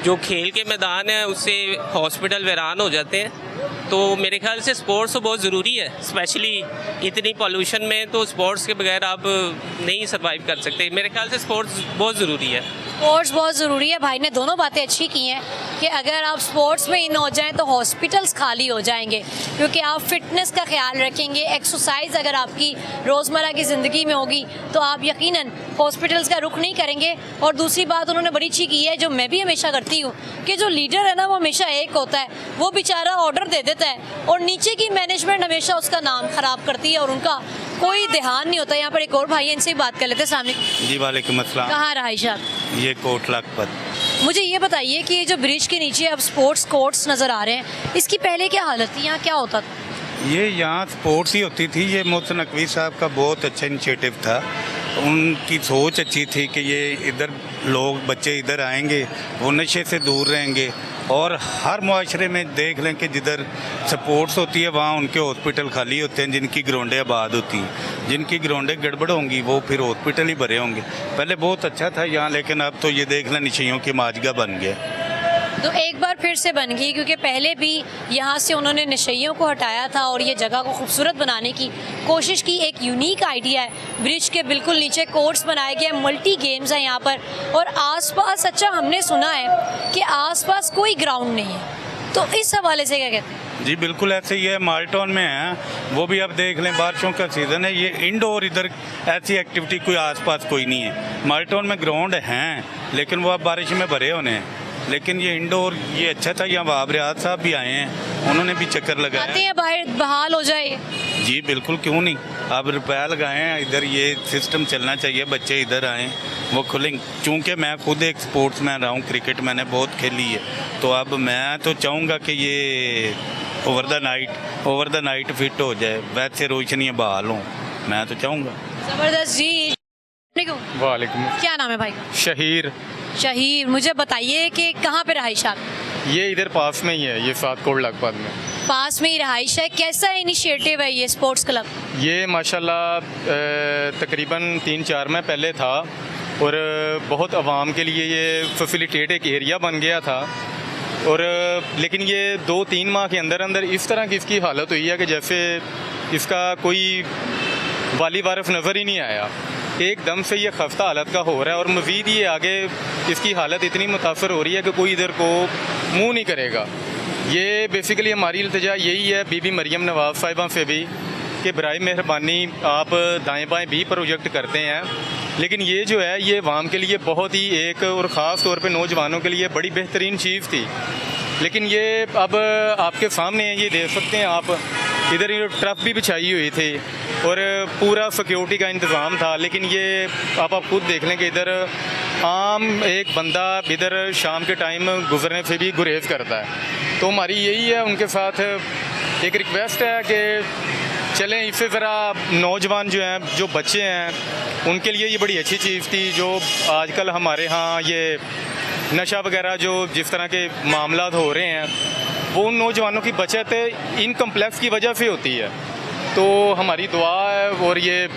जो खेल के मैदान है उससे हॉस्पिटल वीरान हो जाते हैं, तो मेरे ख्याल से स्पोर्ट्स तो बहुत ज़रूरी है, स्पेशली इतनी पॉल्यूशन में तो स्पोर्ट्स के बगैर आप नहीं सर्वाइव कर सकते। मेरे ख्याल से स्पोर्ट्स बहुत ज़रूरी है। स्पोर्ट्स बहुत ज़रूरी है, भाई ने दोनों बातें अच्छी की हैं कि अगर आप स्पोर्ट्स में इन हो जाएं तो हॉस्पिटल्स खाली हो जाएंगे, क्योंकि आप फिटनेस का ख्याल रखेंगे, एक्सरसाइज अगर आपकी रोज़मर्रा की ज़िंदगी में होगी तो आप यकीनन हॉस्पिटल्स का रुख नहीं करेंगे। और दूसरी बात उन्होंने बड़ी अच्छी की है, जो मैं भी हमेशा करती हूँ, कि जो लीडर है ना वो हमेशा एक होता है, वो बेचारा ऑर्डर दे देता है और नीचे की मैनेजमेंट हमेशा उसका नाम ख़राब करती है और उनका कोई ध्यान नहीं होता। यहाँ पर एक और भाई है, इनसे बात कर लेते हैं। सामने जी वालेकुम अस्सलाम। कहाँ रहाइश आप? ये कोट लखपत। मुझे ये बताइए कि ये जो ब्रिज के नीचे अब स्पोर्ट्स कोर्ट्स नज़र आ रहे हैं, इसकी पहले क्या हालत थी, यहाँ क्या होता था? ये यहाँ स्पोर्ट्स ही होती थी। ये मोहसिन नकवी साहब का बहुत अच्छा इनिशिएटिव था। उनकी सोच अच्छी थी कि ये इधर लोग बच्चे इधर आएंगे, वो नशे से दूर रहेंगे। और हर मुआशरे में देख लें कि जिधर स्पोर्ट्स होती है वहाँ उनके हॉस्पिटल खाली होते हैं, जिनकी ग्राउंडें आबाद होती हैं। जिनकी ग्राउंडें गड़बड़ होंगी वो फिर हॉस्पिटल ही भरे होंगे। पहले बहुत अच्छा था यहाँ, लेकिन अब तो ये देख लें नशेइयों की माजगा बन गया। तो एक बार फिर से बन गई, क्योंकि पहले भी यहाँ से उन्होंने नशेइयों को हटाया था और ये जगह को खूबसूरत बनाने की कोशिश की। एक यूनिक आइडिया है, ब्रिज के बिल्कुल नीचे कोर्ट्स बनाए गए, मल्टी गेम्स हैं यहाँ पर, और आसपास अच्छा हमने सुना है कि आसपास कोई ग्राउंड नहीं है, तो इस हवाले से क्या कहते हैं? जी बिल्कुल ऐसे ही है। माल्टोन में है, वो भी अब देख लें बारिशों का सीज़न है, ये इंडोर इधर ऐसी एक्टिविटी कोई आसपास कोई नहीं है। माल्टोन में ग्राउंड हैं लेकिन वो अब बारिश में भरे होने हैं, लेकिन ये इंडोर ये अच्छा था। यहाँ वहाब रियाज साहब भी आए हैं, उन्होंने भी चक्कर लगाया। आते हैं बाहर बहाल हो जाए? जी बिल्कुल, क्यों नहीं। अब रुपया लगाए हैं इधर, ये सिस्टम चलना चाहिए, बच्चे इधर आएँ वो खुलेंगे। चूँकि मैं खुद एक स्पोर्ट्स मैन रहा हूँ, क्रिकेट मैंने बहुत खेली है, तो अब मैं तो चाहूँगा कि ये ओवर द नाइट फिट हो जाए, वैसे रोशनी बहाल हों, मैं तो चाहूँगा। ज़बरदस्त जी। वालेकुम। क्या नाम है भाई? शहीर। शहीर, मुझे बताइए कि कहाँ पे रहाइश आप? ये इधर पास में ही है, ये 7 करोड़ लगभग में पास में ही रहाइश है। कैसा इनिशिएटिव है ये स्पोर्ट्स क्लब? ये माशाल्लाह तकरीबन 3-4 में पहले था और बहुत आवाम के लिए ये फैसिलिटेट एक एरिया बन गया था। और लेकिन ये 2-3 माह के अंदर अंदर इस तरह की इसकी हालत हुई है कि जैसे इसका कोई वाली वारिफ नज़र ही नहीं आया। एकदम से ये खस्ता हालत का हो रहा है और मज़ीद ये आगे इसकी हालत इतनी मुतासर हो रही है कि कोई इधर को मुंह नहीं करेगा। ये बेसिकली हमारी इल्तिजा यही है बीबी मरियम नवाज़ साहिबा से भी कि बराए मेहरबानी आप दाएं बाएं भी प्रोजेक्ट करते हैं, लेकिन ये जो है ये आवाम के लिए बहुत ही एक और ख़ास तौर पे नौजवानों के लिए बड़ी बेहतरीन चीज़ थी। लेकिन ये अब आपके सामने है, ये देख सकते हैं आप, इधर ये ट्रफ भी बिछाई हुई थी और पूरा सिक्योरिटी का इंतज़ाम था। लेकिन ये आप खुद देख लें कि इधर आम एक बंदा इधर शाम के टाइम गुजरने से भी गुरेज करता है। तो हमारी यही है उनके साथ एक रिक्वेस्ट है कि चलें इससे ज़रा नौजवान जो हैं, जो बच्चे हैं, उनके लिए ये बड़ी अच्छी चीज़ थी। जो आजकल हमारे यहाँ ये नशा वगैरह जो जिस तरह के मामला हो रहे हैं, वो उन नौजवानों की बचत इन कम्प्लेक्स की वजह से होती है। तो हमारी दुआ है, और ये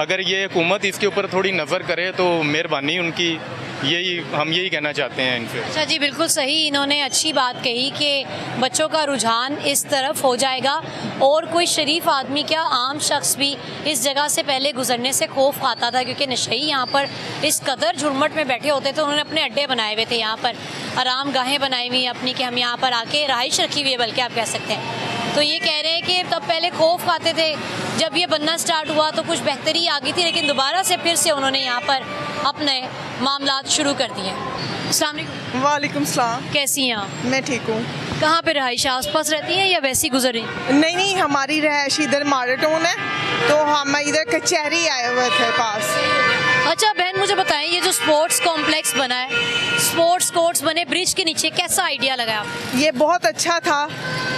अगर ये हुकूमत इसके ऊपर थोड़ी नज़र करे तो मेहरबानी उनकी, हम यही कहना चाहते हैं इनसे। अच्छा जी, बिल्कुल सही, इन्होंने अच्छी बात कही कि बच्चों का रुझान इस तरफ हो जाएगा और कोई शरीफ आदमी क्या आम शख्स भी इस जगह से पहले गुजरने से खौफ खाता था, क्योंकि नशई यहाँ पर इस कदर झुरमट में बैठे होते थे। उन्होंने अपने अड्डे बनाए हुए थे, यहाँ पर आराम गाहें बनाई हुई अपनी कि हम यहाँ पर आके रहाइश रखी हुई है, बल्कि आप कह सकते हैं। तो ये कह रहे हैं कि तब पहले खौफ खाते थे, जब ये बनना स्टार्ट हुआ तो कुछ बेहतरी आ गई थी, लेकिन दोबारा से फिर से उन्होंने यहाँ पर अपने मामलात शुरू कर दिए। अस्सलाम वालेकुम। वालेकुम सलाम। कैसी हैं आप? मैं ठीक हूँ। कहाँ पे रहाइश आसपास रहती हैं या वैसी गुजर रही? नहीं नहीं, हमारी रहाइश इधर माराटोन है, तो हम इधर कचहरी आए हुए थे पास। अच्छा बहन, मुझे बताएं, ये जो स्पोर्ट्स कॉम्प्लेक्स बना है, स्पोर्ट्स कोर्ट्स बने ब्रिज के नीचे, कैसा आइडिया लगा आपको? ये बहुत अच्छा था,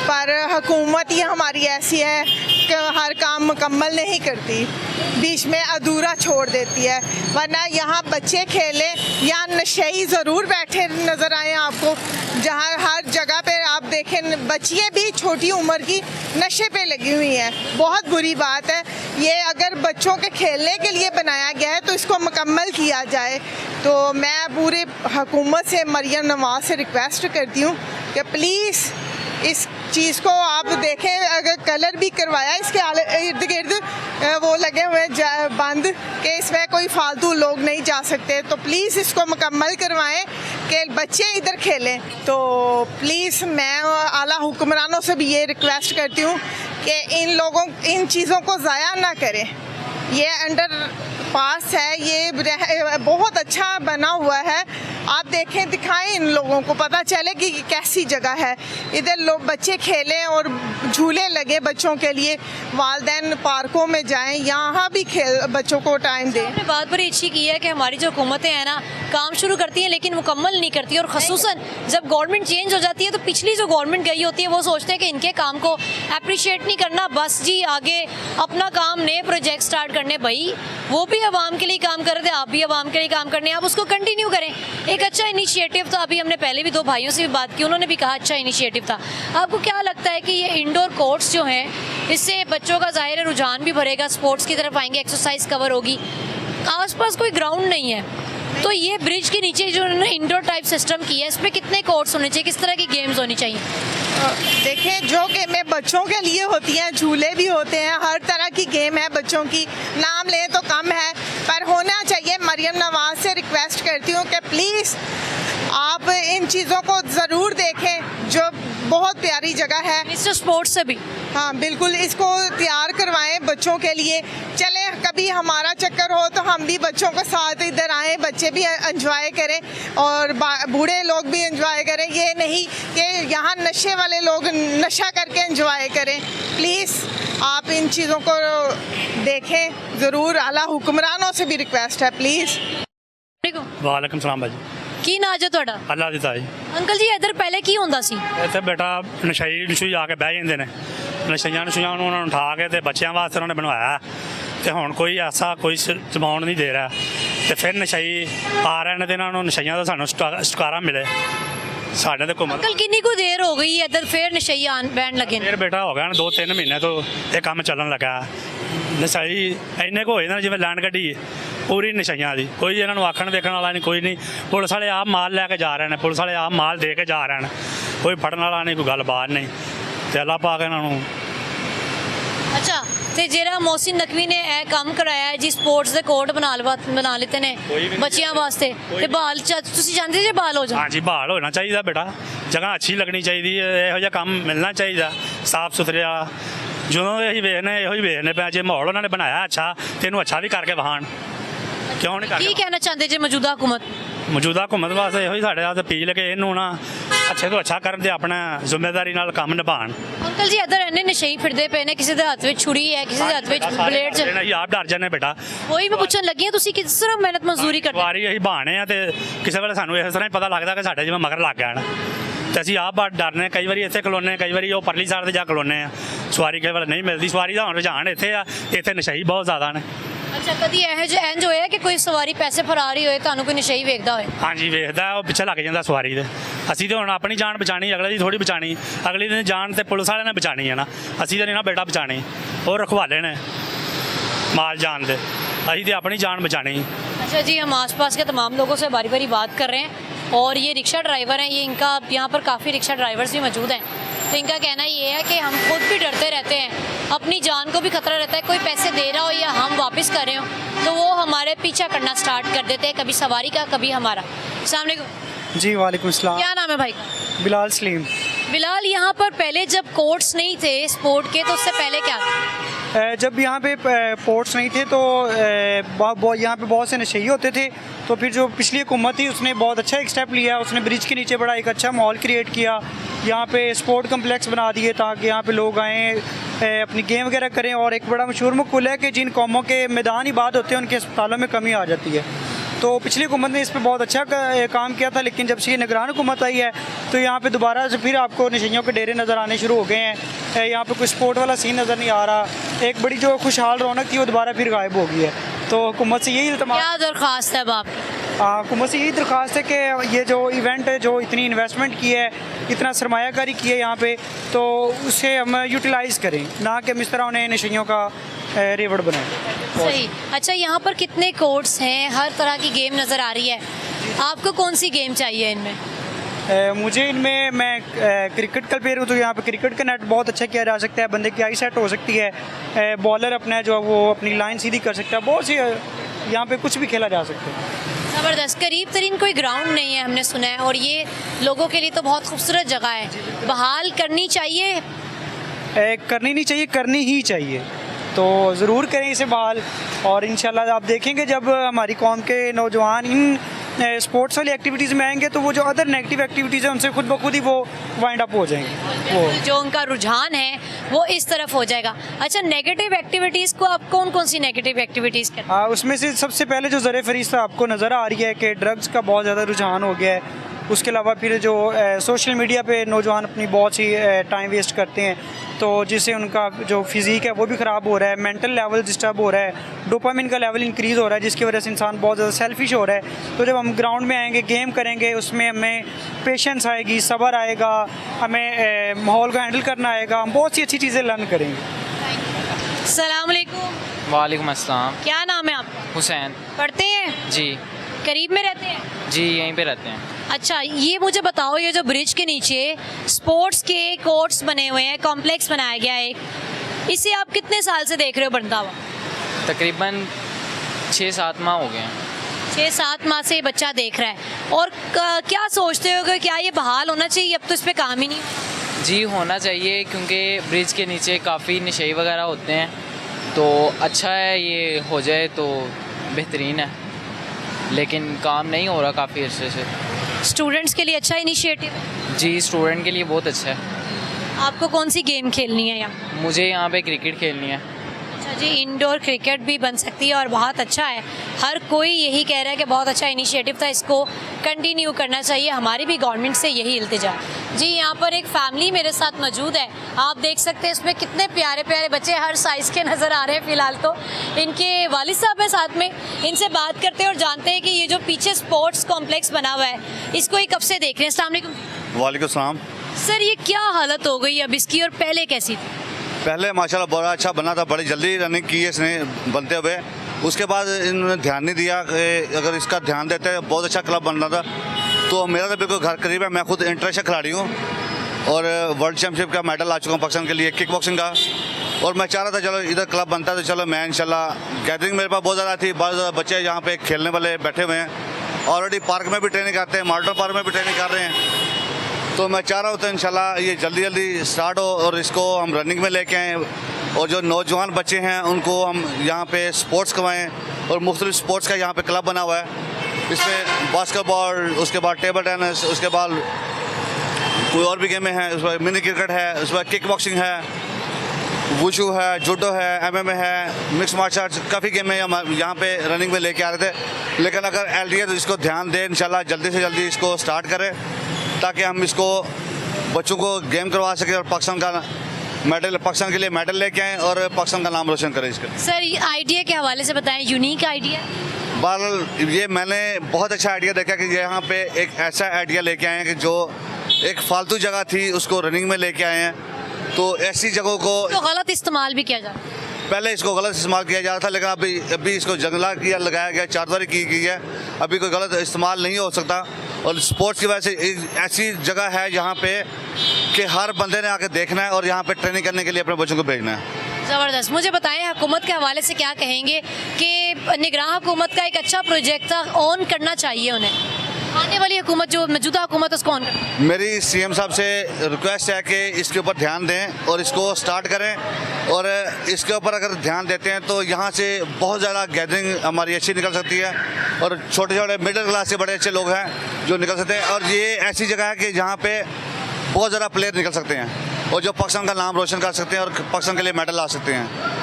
पर हुकूमत ही हमारी ऐसी है कि हर काम मुकम्मल नहीं करती, बीच में अधूरा छोड़ देती है। वरना यहाँ बच्चे खेलें, यहाँ नशेई ज़रूर बैठे नज़र आए आपको, जहाँ हर जगह पे आप देखें बच्चियाँ भी छोटी उम्र की नशे पे लगी हुई हैं। बहुत बुरी बात है। ये अगर बच्चों के खेलने के लिए बनाया गया है तो इसको मुकम्मल किया जाए। तो मैं पूरे हुकूमत से, मरियम नवाज़ से रिक्वेस्ट करती हूँ कि प्लीज़ इस चीज़ को आप देखें। अगर कलर भी करवाया, इसके इर्द गिर्द वो लगे हुए बंद कि इसमें कोई फालतू लोग नहीं जा सकते, तो प्लीज़ इसको मुकम्मल करवाएं कि बच्चे इधर खेलें। तो प्लीज़ मैं आला हुक्मरानों से भी ये रिक्वेस्ट करती हूँ कि इन चीज़ों को ज़ाया ना करें। ये अंडर पास है, ये बहुत अच्छा बना हुआ है। आप देखें, दिखाएं, इन लोगों को पता चले कि कैसी जगह है। इधर लोग बच्चे खेलें और झूले लगे बच्चों के लिए, वालिदैन पार्कों में जाएं, यहाँ भी खेल बच्चों को टाइम दें। आपने बात बड़ी अच्छी की है कि हमारी जो हुकूमतें हैं ना, काम शुरू करती हैं लेकिन मुकम्मल नहीं करती, और ख़ुसूसन जब गवर्नमेंट चेंज हो जाती है तो पिछली जो गवर्नमेंट गई होती है वो सोचते हैं कि इनके काम को अप्रिशिएट नहीं करना, बस जी आगे अपना काम, नए प्रोजेक्ट स्टार्ट करने। भाई वो भी आवाम के लिए काम कर रहे थे, आप भी आवाम के लिए काम करने, आप उसको कंटिन्यू करें। एक अच्छा इनिशिएटिव था, अभी हमने पहले भी 2 भाइयों से भी बात की, उन्होंने भी कहा अच्छा इनिशिएटिव था। आपको क्या लगता है कि ये इंडोर कोर्ट्स जो हैं, इससे बच्चों का ज़ाहिर रुझान भी भरेगा, स्पोर्ट्स की तरफ आएंगे, एक्सरसाइज कवर होगी। आसपास कोई ग्राउंड नहीं है, तो ये ब्रिज के नीचे जो उन्होंने इंडोर टाइप सिस्टम किया है, इसमें कितने कोर्ट्स होने चाहिए, किस तरह की गेम्स होनी चाहिए? देखें, जो गेमें बच्चों के लिए होती हैं, झूले भी होते हैं, हर तरह की गेम है बच्चों की, नाम लें तो कम है, पर होना चाहिए। मरियम नवाज से रिक्वेस्ट करती हूँ कि प्लीज़ आप इन चीज़ों को ज़रूर देखें, जो बहुत प्यारी जगह है। मिनिस्टर स्पोर्ट्स से भी, हाँ बिल्कुल, इसको तैयार करवाएं बच्चों के लिए। चले कभी हमारा चक्कर हो तो हम भी बच्चों के साथ इधर आएँ, बच्चे भी एंजॉय करें और बूढ़े लोग भी एंजॉय करें। ये नहीं कि यहाँ नशे वाले लोग नशा करके एंजॉय करें। प्लीज़ आप इन चीज़ों को देखें ज़रूर। आला हुक्मरानों से भी रिक्वेस्ट है, प्लीज़। वालेकुम सलाम भाजी। की ना जो ਤੁਹਾਡਾ? अल्लाह दी ताई। अंकल जी इधर पहले की ਹੁੰਦਾ ਸੀ? ਇੱਥੇ ਬੇਟਾ ਨਸ਼ਈ ਆ ਕੇ ਬਹਿ ਜਾਂਦੇ ਨੇ, ਨਸ਼ਈਆਂ ਨੂੰ ਉਹਨਾਂ ਨੂੰ ਉਠਾ ਕੇ ਤੇ ਬੱਚਿਆਂ ਵਾਸਤੇ ਉਹਨਾਂ ਨੇ ਬਣਵਾਇਆ, ਤੇ ਹੁਣ ਕੋਈ ਐਸਾ ਕੋਈ ਜਮਾਉਣ ਨਹੀਂ ਦੇ ਰਿਹਾ, ਤੇ ਫਿਰ ਨਸ਼ਈ ਆ ਰਹੇ ਨੇ ਤੇ ਇਹਨਾਂ ਨੂੰ ਨਸ਼ਈਆਂ ਦਾ ਸਾਨੂੰ ਛੁਟਕਾਰਾ ਮਿਲੇ ਸਾਡੇ ਤੇ ਘੁੰਮਣ। ਅੰਕਲ ਕਿੰਨੀ ਕੁ ਦੇਰ ਹੋ ਗਈ ਇੱਧਰ ਫੇਰ ਨਸ਼ਈ ਆਣ ਬੈਣ ਲੱਗੇ ਨੇ? ਫਿਰ ਬੇਟਾ ਹੋ ਗਿਆ 2-3 ਮਹੀਨੇ ਤੋਂ ਇਹ ਕੰਮ ਚੱਲਣ ਲੱਗਾ। ਨਸ਼ਈ ਇੰਨੇ ਕੁ ਹੋਏ ਨਾ ਜਿਵੇਂ ਲੈਣ ਗੱਡੀ ਪੂਰੀ ਨਸ਼ਈਆਂ ਦੀ, ਕੋਈ ਇਹਨਾਂ ਨੂੰ ਆਖਣ ਵੇਖਣ ਵਾਲਾ ਨਹੀਂ, ਕੋਈ ਨਹੀਂ। ਪੁਲਿਸ ਵਾਲੇ ਆਪ ਮਾਲ ਲੈ ਕੇ ਜਾ ਰਹੇ ਨੇ, ਪੁਲਿਸ ਵਾਲੇ ਆਪ ਮਾਲ ਦੇ ਕੇ ਜਾ ਰਹੇ ਨੇ, ਕੋਈ ਫੜਨ ਵਾਲਾ ਨਹੀਂ, ਕੋਈ ਗੱਲਬਾਤ ਨਹੀਂ, ਤੇ ਅੱਲਾ ਪਾ ਕੇ ਇਹਨਾਂ ਨੂੰ। ਅੱਛਾ, ਤੇ ਜਿਹੜਾ ਮੋਹਸਿਨ ਨਕਵੀ ਨੇ ਇਹ ਕੰਮ ਕਰਾਇਆ ਹੈ ਜੀ, ਸਪੋਰਟਸ ਦੇ ਕੋਰਟ ਬਣਾ ਲਿੱਤੇ ਨੇ ਬੱਚਿਆਂ ਵਾਸਤੇ, ਤੇ ਬਹਾਲ ਤੁਸੀਂ ਚਾਹੁੰਦੇ ਜੇ ਬਹਾਲ ਹੋ ਜਾਣ? ਹਾਂਜੀ, ਬਹਾਲ ਹੋਣਾ ਚਾਹੀਦਾ ਬੇਟਾ, ਜਗ੍ਹਾ ਅੱਛੀ ਲੱਗਣੀ ਚਾਹੀਦੀ ਹੈ, ਇਹੋ ਜਿਹਾ ਕੰਮ ਮਿਲਣਾ ਚਾਹੀਦਾ ਸਾਫ ਸੁਥਰੇ ਵਾਲਾ। ਜਦੋਂ ਅਸੀਂ ਵੇਖਨੇ ਇਹੋ ਹੀ ਵੇਖਨੇ ਪਿਆ, ਜੇ ਮਾਹੌਲ ਉਹਨਾਂ ਨੇ ਬਣਾਇਆ ਅੱਛਾ ਤੇ ਇਹਨੂੰ ਅੱਛਾ ਵੀ ਕਰਕੇ ਵਿਖਾਣ, ਕਿਉਂ ਨਹੀਂ ਕਰਦੇ? ਕੀ ਕਹਿਣਾ ਚਾਹੁੰਦੇ ਜੇ ਮੌਜੂਦਾ ਹੁਕੂਮਤ? ਮੌਜੂਦਾ ਹੁਕੂਮਤ ਵਾਸਤੇ ਇਹੋ ਹੀ ਸਾਡੇ ਵਾਸਤੇ ਅਪੀਲ ਕਿ ਇਹਨੂੰ ਨਾ ਅੱਛੇ ਤੋਂ ਅੱਛਾ ਕਰਨ ਤੇ ਆਪਣਾ ਜ਼ਿੰਮੇਵਾਰੀ ਨਾਲ ਕੰਮ ਨਿਭਾਉਣ। ਅੰਕਲ ਜੀ ਇੱਧਰ ਇੰਨੇ ਨਸ਼ਈ ਫਿਰਦੇ ਪਏ ਨੇ, ਕਿਸੇ ਦੇ ਹੱਥ ਵਿੱਚ ਛੁਰੀ ਹੈ, ਕਿਸੇ ਦੇ ਹੱਥ ਵਿੱਚ ਬਲੇਡ ਚ। ਅਸੀਂ ਆਪ ਡਰ ਜਾਂਦੇ ਬੇਟਾ। ਉਹੀ ਮੈਂ ਪੁੱਛਣ ਲੱਗੀ ਹਾਂ, ਤੁਸੀਂ ਕਿਸ ਤਰ੍ਹਾਂ ਮਿਹਨਤ ਮਜ਼ਦੂਰੀ ਕਰਦੇ? ਵਾਰੀ ਅਸੀਂ ਬਹਾਨੇ ਆ, ਤੇ ਕਿਸੇ ਵੇਲੇ ਸਾਨੂੰ ਇਸ ਤਰ੍ਹਾਂ ਹੀ ਪਤਾ ਲੱਗਦਾ ਕਿ ਸਾਡੇ ਜਿਵੇਂ ਮਗਰ ਲੱਗ ਜਾਣ, ਤੇ ਅਸੀਂ ਆਪ ਬੜਾ ਡਰਨੇ। ਕਈ ਵਾਰੀ ਇੱਥੇ ਖਲੋਨੇ, ਕਈ ਵਾਰੀ ਉਹ ਪਰਲੀ ਸਾਈਡ ਤੇ ਜਾ ਖਲੋਨੇ ਆ, ਸਵਾਰੀ ਕਈ ਵਾਰ ਨਹੀਂ ਮਿਲਦੀ। ਸਵਾਰੀ ਦਾ ਹੁਣ ਰੁਝਾਨ ਇੱਥੇ ਆ, ਇੱਥੇ ਨਸ਼ਈ ਬਹੁਤ ਜ਼ਿਆਦਾ ਨੇ। ਅੱਛਾ, ਕਦੀ ਇਹੋ ਜਿਹਾ ਇੰਜ ਹੋਇਆ ਕਿ ਕੋਈ ਸਵਾਰੀ ਪੈਸੇ ਫਰਾਰੀ ਹੋਏ, ਤੁਹਾਨੂੰ ਕੋਈ ਨਸ਼ਈ ਵੇਖਦਾ ਹੋਏ? ਹਾਂਜੀ ਵੇਖਦਾ, ਉਹ ਪਿੱਛੇ ਲੱਗ ਜਾਂਦਾ ਸਵਾਰੀ ਦੇ। ਅਸੀਂ ਤਾਂ ਹੁਣ ਆਪਣੀ ਜਾਨ ਬਚਾਣੀ, ਅਗਲੇ ਦੀ ਥੋੜੀ ਬਚਾਣੀ। ਅਗਲੀ ਦੀ ਜਾਨ ਤੇ ਪੁਲਿਸ ਵਾਲਿਆਂ ਨੇ ਬਚਾਣੀ ਹੈ ਨਾ, ਅਸੀਂ ਤਾਂ ਨਹੀਂ ਨਾ ਬੇਟਾ ਬਚਾਣੀ, ਉਹ ਰਖਵਾਲੇ ਨੇ माल जान दे, अभी तो अपनी जान बचानी। अच्छा जी, हम आसपास के तमाम लोगों से बारी बारी बात कर रहे हैं और ये रिक्शा ड्राइवर हैं, ये इनका यहाँ पर काफ़ी रिक्शा ड्राइवर्स भी मौजूद हैं। तो इनका कहना ये है कि हम खुद भी डरते रहते हैं, अपनी जान को भी खतरा रहता है, कोई पैसे दे रहा हो या हम वापस कर रहे हो तो वो हमारे पीछा करना स्टार्ट कर देते हैं, कभी सवारी का कभी हमारा। अस्सलाम वालेकुम। जी वालेकुम सलाम। क्या नाम है भाई? बिलाल सलीम। बिलाल, यहाँ पर पहले जब कोर्ट्स नहीं थे स्पोर्ट के तो उससे पहले क्या था? जब यहाँ पे पोर्ट्स नहीं थे तो यहाँ पे बहुत से नशे होते थे, तो फिर जो पिछली हुकूमत थी उसने बहुत अच्छा एक स्टेप लिया, उसने ब्रिज के नीचे बड़ा एक अच्छा माहौल क्रिएट किया, यहाँ पे स्पोर्ट कम्प्लेक्स बना दिए ताकि यहाँ पे लोग आएँ अपनी गेम वगैरह करें। और एक बड़ा मशहूर मक़ूल है कि जिन कौमों के मैदान इबाद होते हैं उनके अस्पतालों में कमी आ जाती है। तो पिछली हुकूमत ने इस पर बहुत अच्छा काम किया था, लेकिन जब से ये निगरान हुकूमत आई है तो यहाँ पे दोबारा से फिर आपको नशइयों के डेरे नज़र आने शुरू हो गए हैं। यहाँ पे कोई स्पोर्ट वाला सीन नज़र नहीं आ रहा, एक बड़ी जो खुशहाल रौनक थी वो दोबारा फिर गायब हो गई है। तो हुकूमत से यही क्या दरख्वास्त है बाप? हुकूमत से यही दरख्वास्त है कि ये जो इवेंट है, जो इतनी इन्वेस्टमेंट की है, इतना सरमायाकारी की है यहाँ पे, तो उसे हम यूटिलाइज़ करें, ना कि हम इस तरह उन्हें नशइयों का रेवड़ बनाएं। सही। अच्छा, यहाँ पर कितने कोर्ट्स हैं, हर तरह की गेम नज़र आ रही है, आपको कौन सी गेम चाहिए इनमें? मुझे इनमें, मैं क्रिकेट का प्लेयर हूँ तो यहाँ पे क्रिकेट का नेट बहुत अच्छा किया जा सकता है, बंदे की आई सेट हो सकती है, बॉलर अपना जो वो अपनी लाइन सीधी कर सकता है, बहुत सी यहाँ पे कुछ भी खेला जा सकता है। ज़बरदस्त। करीब तरीन कोई ग्राउंड नहीं है हमने सुना है, और ये लोगों के लिए तो बहुत खूबसूरत जगह है, बहाल करनी चाहिए? करनी नहीं चाहिए, करनी ही चाहिए। तो ज़रूर करें इसे बहाल। और इंशाल्लाह आप देखेंगे जब हमारी कौम के नौजवान इन स्पोर्ट्स वाली एक्टिविटीज़ में आएंगे तो वो जो अदर नेगेटिव एक्टिविटीज़ हैं उनसे खुद ब खुद ही वो वाइंड अप हो जाएंगे। वो जो उनका रुझान है वो इस तरफ हो जाएगा। अच्छा, नेगेटिव एक्टिविटीज़ को आप कौन कौन सी नेगेटिव एक्टिविटीज़ करते हैं? उसमें से सबसे पहले जो ज़र फरीस्ता आपको नज़र आ रही है कि ड्रग्स का बहुत ज़्यादा रुझान हो गया है। उसके अलावा फिर जो सोशल मीडिया पे नौजवान अपनी बहुत सी टाइम वेस्ट करते हैं, तो जिससे उनका जो फिज़ीक है वो भी ख़राब हो रहा है, मेंटल लेवल डिस्टर्ब हो रहा है, डोपामिन का लेवल इंक्रीज़ हो रहा है, जिसकी वजह से इंसान बहुत ज़्यादा सेल्फिश हो रहा है। तो जब हम ग्राउंड में आएंगे, गेम करेंगे, उसमें हमें पेशेंस आएगी, सब्र आएगा, हमें माहौल को हैंडल करना आएगा, हम बहुत सी अच्छी चीज़ें लर्न करेंगे। अस्सलाम वालेकुम। वालेकुम अस्सलाम। क्या नाम है आपका? हुसैन। पढ़ते हैं? जी। करीब में रहते हैं? जी, यहीं पे रहते हैं। अच्छा, ये मुझे बताओ, ये जो ब्रिज के नीचे स्पोर्ट्स के कोर्ट्स बने हुए हैं, कॉम्प्लेक्स बनाया गया है, इसे आप कितने साल से देख रहे हो बनता हुआ? तकरीबन 6-7 माह हो गए हैं। 6-7 माह से ये बच्चा देख रहा है। और क्या सोचते हो कि क्या ये बहाल होना चाहिए? अब तो इस पर काम ही नहीं। जी, होना चाहिए, क्योंकि ब्रिज के नीचे काफ़ी नशे वगैरह होते हैं, तो अच्छा है ये हो जाए तो बेहतरीन है, लेकिन काम नहीं हो रहा काफ़ी अरसे से। स्टूडेंट्स के लिए अच्छा इनिशिएटिव है? जी, स्टूडेंट के लिए बहुत अच्छा है। आपको कौन सी गेम खेलनी है यहाँ? मुझे यहाँ पे क्रिकेट खेलनी है। अच्छा जी, इंडोर क्रिकेट भी बन सकती है और बहुत अच्छा है। हर कोई यही कह रहा है कि बहुत अच्छा इनिशिएटिव था, इसको कंटिन्यू करना चाहिए। हमारी भी गवर्नमेंट से यही इल्तिजा। जी, यहाँ पर एक फैमिली मेरे साथ मौजूद है, आप देख सकते हैं इसमें कितने प्यारे प्यारे बच्चे हर साइज़ के नज़र आ रहे हैं। फ़िलहाल तो इनके वालिद साहब हैं साथ में, इनसे बात करते हैं और जानते हैं कि ये जो पीछे स्पोर्ट्स कॉम्प्लेक्स बना हुआ है, इसको ये कब से देख रहे हैं? अस्सलाम वालेकुम। वालेकुम सलाम। सर, ये क्या हालत हो गई अब इसकी और पहले कैसी थी? पहले माशाल्लाह बड़ा अच्छा बना था, बड़ी जल्दी रनिंग की है इसने बनते हुए। उसके बाद इन्होंने ध्यान नहीं दिया कि अगर इसका ध्यान देते हैं बहुत अच्छा क्लब बन रहा था। तो मेरा तो बिल्कुल घर करीब है, मैं खुद इंटरनेशनल खिलाड़ी हूँ और वर्ल्ड चैम्पियनशिप का मेडल ला चुका हूँ पाकिस्तान के लिए किक बॉक्सिंग का। और मैं चाह रहा था चलो इधर क्लब बनता है तो चलो मैं इंशाल्लाह। गैदरिंग मेरे पास बहुत ज़्यादा थी, बहुत ज़्यादा बच्चे यहाँ पे खेलने वाले बैठे हुए हैं। ऑलरेडी पार्क में भी ट्रेनिंग करते हैं, माल्टो पार्क में भी ट्रेनिंग कर रहे हैं। तो मैं चाह रहा हूँ तो इंशाल्लाह ये जल्दी जल्दी स्टार्ट हो और इसको हम रनिंग में लेके आएँ और जो नौजवान बच्चे हैं उनको हम यहाँ पे स्पोर्ट्स करवाएँ। और मुख्तलिफ स्पोर्ट्स का यहाँ पे क्लब बना हुआ है, इसमें बास्केटबॉल, उसके बाद टेबल टेनिस, उसके बाद कोई और भी गेमें हैं, उसके बाद मिनी क्रिकेट है, उसके बाद किक बॉक्सिंग है, वुशू है, जूडो है, MMA है, मिक्स मार्शल आर्ट्स, काफ़ी गेमें हम यहाँ पे रनिंग में लेके आ रहे थे। लेकिन अगर LDA तो इसको ध्यान दे इंशाल्लाह जल्दी से जल्दी इसको स्टार्ट करें ताकि हम इसको बच्चों को गेम करवा सकें और पाकिस्तान का मेडल, पाकिस्तान के लिए मेडल लेके आएँ और पाकिस्तान का नाम रोशन करें इसका। सर, ये आइडिया के हवाले से बताएं, यूनिक आइडिया। बहरहाल ये मैंने बहुत अच्छा आइडिया देखा कि यहाँ पे एक ऐसा आइडिया लेके आए हैं कि जो एक फालतू जगह थी उसको रनिंग में लेके आए हैं। तो ऐसी जगहों को तो गलत इस्तेमाल भी किया जाता है। पहले इसको गलत इस्तेमाल किया जा रहा था, लेकिन अभी इसको जंगला किया लगाया गया, चारदीवारी की गई है, अभी कोई गलत इस्तेमाल नहीं हो सकता। और स्पोर्ट्स की वजह से एक ऐसी जगह है जहाँ पे कि हर बंदे ने आके देखना है और यहाँ पे ट्रेनिंग करने के लिए अपने बच्चों को भेजना है। ज़बरदस्त। मुझे बताएं, हुकूमत के हवाले से क्या कहेंगे कि निगरान हुकूमत का एक अच्छा प्रोजेक्ट था, ऑन करना चाहिए उन्हें। आने वाली हुकूमत जो मौजूदा हुकूमत उसको ऑन कर। मेरी CM साहब से रिक्वेस्ट है कि इसके ऊपर ध्यान दें और इसको स्टार्ट करें। और इसके ऊपर अगर ध्यान देते हैं तो यहाँ से बहुत ज़्यादा गैदरिंग हमारी अच्छी निकल सकती है और छोटे छोटे मिडिल क्लास से बड़े अच्छे लोग हैं जो निकल सकते हैं। और ये ऐसी जगह है कि जहाँ पे बहुत ज़्यादा प्लेयर निकल सकते हैं और जो पाकिस्तान का नाम रोशन कर सकते हैं और पाकिस्तान के लिए मेडल ला सकते हैं।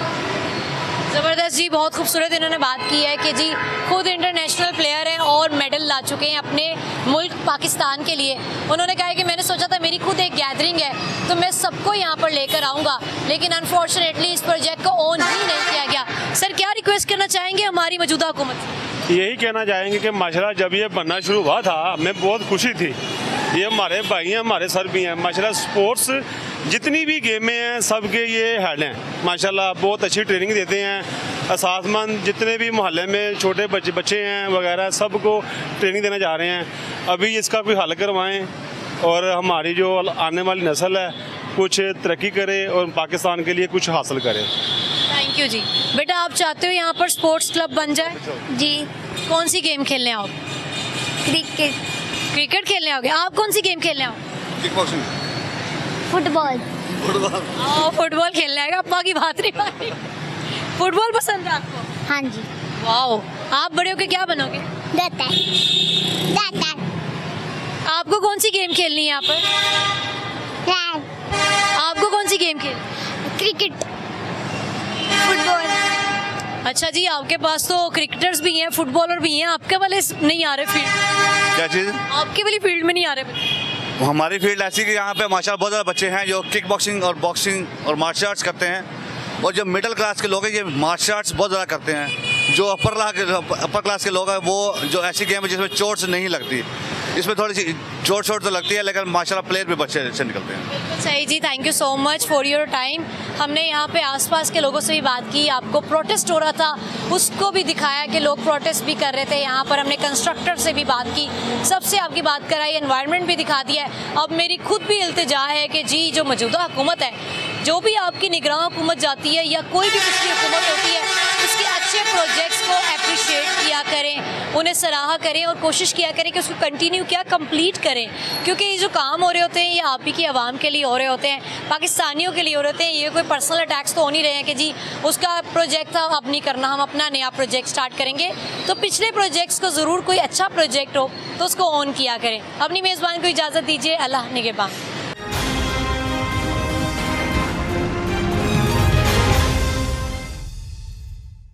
ज़बरदस्त जी, बहुत खूबसूरत इन्होंने बात की है कि जी खुद इंटरनेशनल प्लेयर हैं और मेडल ला चुके हैं अपने मुल्क पाकिस्तान के लिए। उन्होंने कहा है कि मैंने सोचा था मेरी खुद एक गैदरिंग है तो मैं सबको यहाँ पर लेकर आऊँगा, लेकिन अनफॉर्चुनेटली इस प्रोजेक्ट को ऑन ही नहीं किया गया। सर, क्या रिक्वेस्ट करना चाहेंगे हमारी मौजूदा हुकूमत से? यही कहना चाहेंगे कि माशाल्लाह जब ये बनना शुरू हुआ था हमें बहुत खुशी थी। ये हमारे भाई हैं, हमारे सर भी हैं। माशाल्लाह स्पोर्ट्स जितनी भी गेमें हैं सबके ये हेड हैं। माशाल्लाह बहुत अच्छी ट्रेनिंग देते हैं। असासमंद जितने भी मोहल्ले में छोटे बच्चे हैं वगैरह सबको ट्रेनिंग देने जा रहे हैं। अभी इसका कोई हल करवाएं और हमारी जो आने वाली नस्ल है कुछ तरक्की करे और पाकिस्तान के लिए कुछ हासिल करे। थैंक यू जी। बेटा, आप चाहते हो यहाँ पर स्पोर्ट्स क्लब बन जाए? जी। कौन सी गेम खेलने आओ? क्रिकेट। क्रिकेट खेलने आओगे? आप कौन सी गेम खेलने आओ? Kick boxing. फुटबॉल। फुटबॉल खेलने आएगा, अब्बा की बात नहीं मानी। फुटबॉल पसंद है आपको? हाँ जी। वाओ, आप बड़े होके क्या बनोगे? डॉक्टर। आपको कौन सी गेम खेलनी है यहाँ पर? आपको कौन सी गेम खेल? Cricket, football. अच्छा जी, आपके पास तो क्रिकेटर्स भी हैं, फुटबॉलर भी हैं, आपके वाले नहीं आ रहे फील्ड? क्या चीज़? आपके वाली फील्ड में नहीं आ रहे? हमारी फील्ड ऐसी कि यहाँ पे माशाल्लाह बहुत ज़्यादा बच्चे हैं जो किक बॉक्सिंग और बॉक्सिंग और मार्शल आर्ट्स करते हैं, और जो मिडिल क्लास के लोग हैं ये मार्शल आर्ट्स बहुत ज़्यादा करते हैं। जो अपर क्लास के लोग हैं वो जो ऐसी गेम है जिसमें चोट नहीं लगती, इसमें थोड़ी सी चोट तो लगती है, लेकिन माशाल्लाह प्लेयर भी बच्चे अच्छे निकलते हैं। बिल्कुल सही जी, thank you so much for your time. हमने यहाँ पे आसपास के लोगों से भी बात की, आपको प्रोटेस्ट हो रहा था उसको भी दिखाया कि लोग प्रोटेस्ट भी कर रहे थे। यहाँ पर हमने कंस्ट्रक्टर से भी बात की, सबसे आपकी बात कराई, एनवायरनमेंट भी दिखा दिया है। अब मेरी खुद भी इल्तिजा है कि जी जो मौजूदा हुकूमत है, जो भी आपकी निगरान हुकूमत जाती है या कोई भी पिछली हुकूमत होती है, उसके अच्छे प्रोजेक्ट्स को अप्रिशिएट किया करें, उन्हें सराहा करें और कोशिश किया करें कि उसको कंटिन्यू क्या कंप्लीट करें, क्योंकि ये जो काम हो रहे होते हैं ये आप ही की आवाम के लिए हो रहे होते हैं, पाकिस्तानियों के लिए हो रहे होते हैं। ये कोई पर्सनल अटैक्स तो हो नहीं रहे हैं कि जी उसका प्रोजेक्ट था अब नहीं करना, हम अपना नया प्रोजेक्ट स्टार्ट करेंगे। तो पिछले प्रोजेक्ट्स को ज़रूर, कोई अच्छा प्रोजेक्ट हो तो उसको ऑन किया करें। अपनी मेज़बान को इजाज़त दीजिए, अल्लाह निगहबान।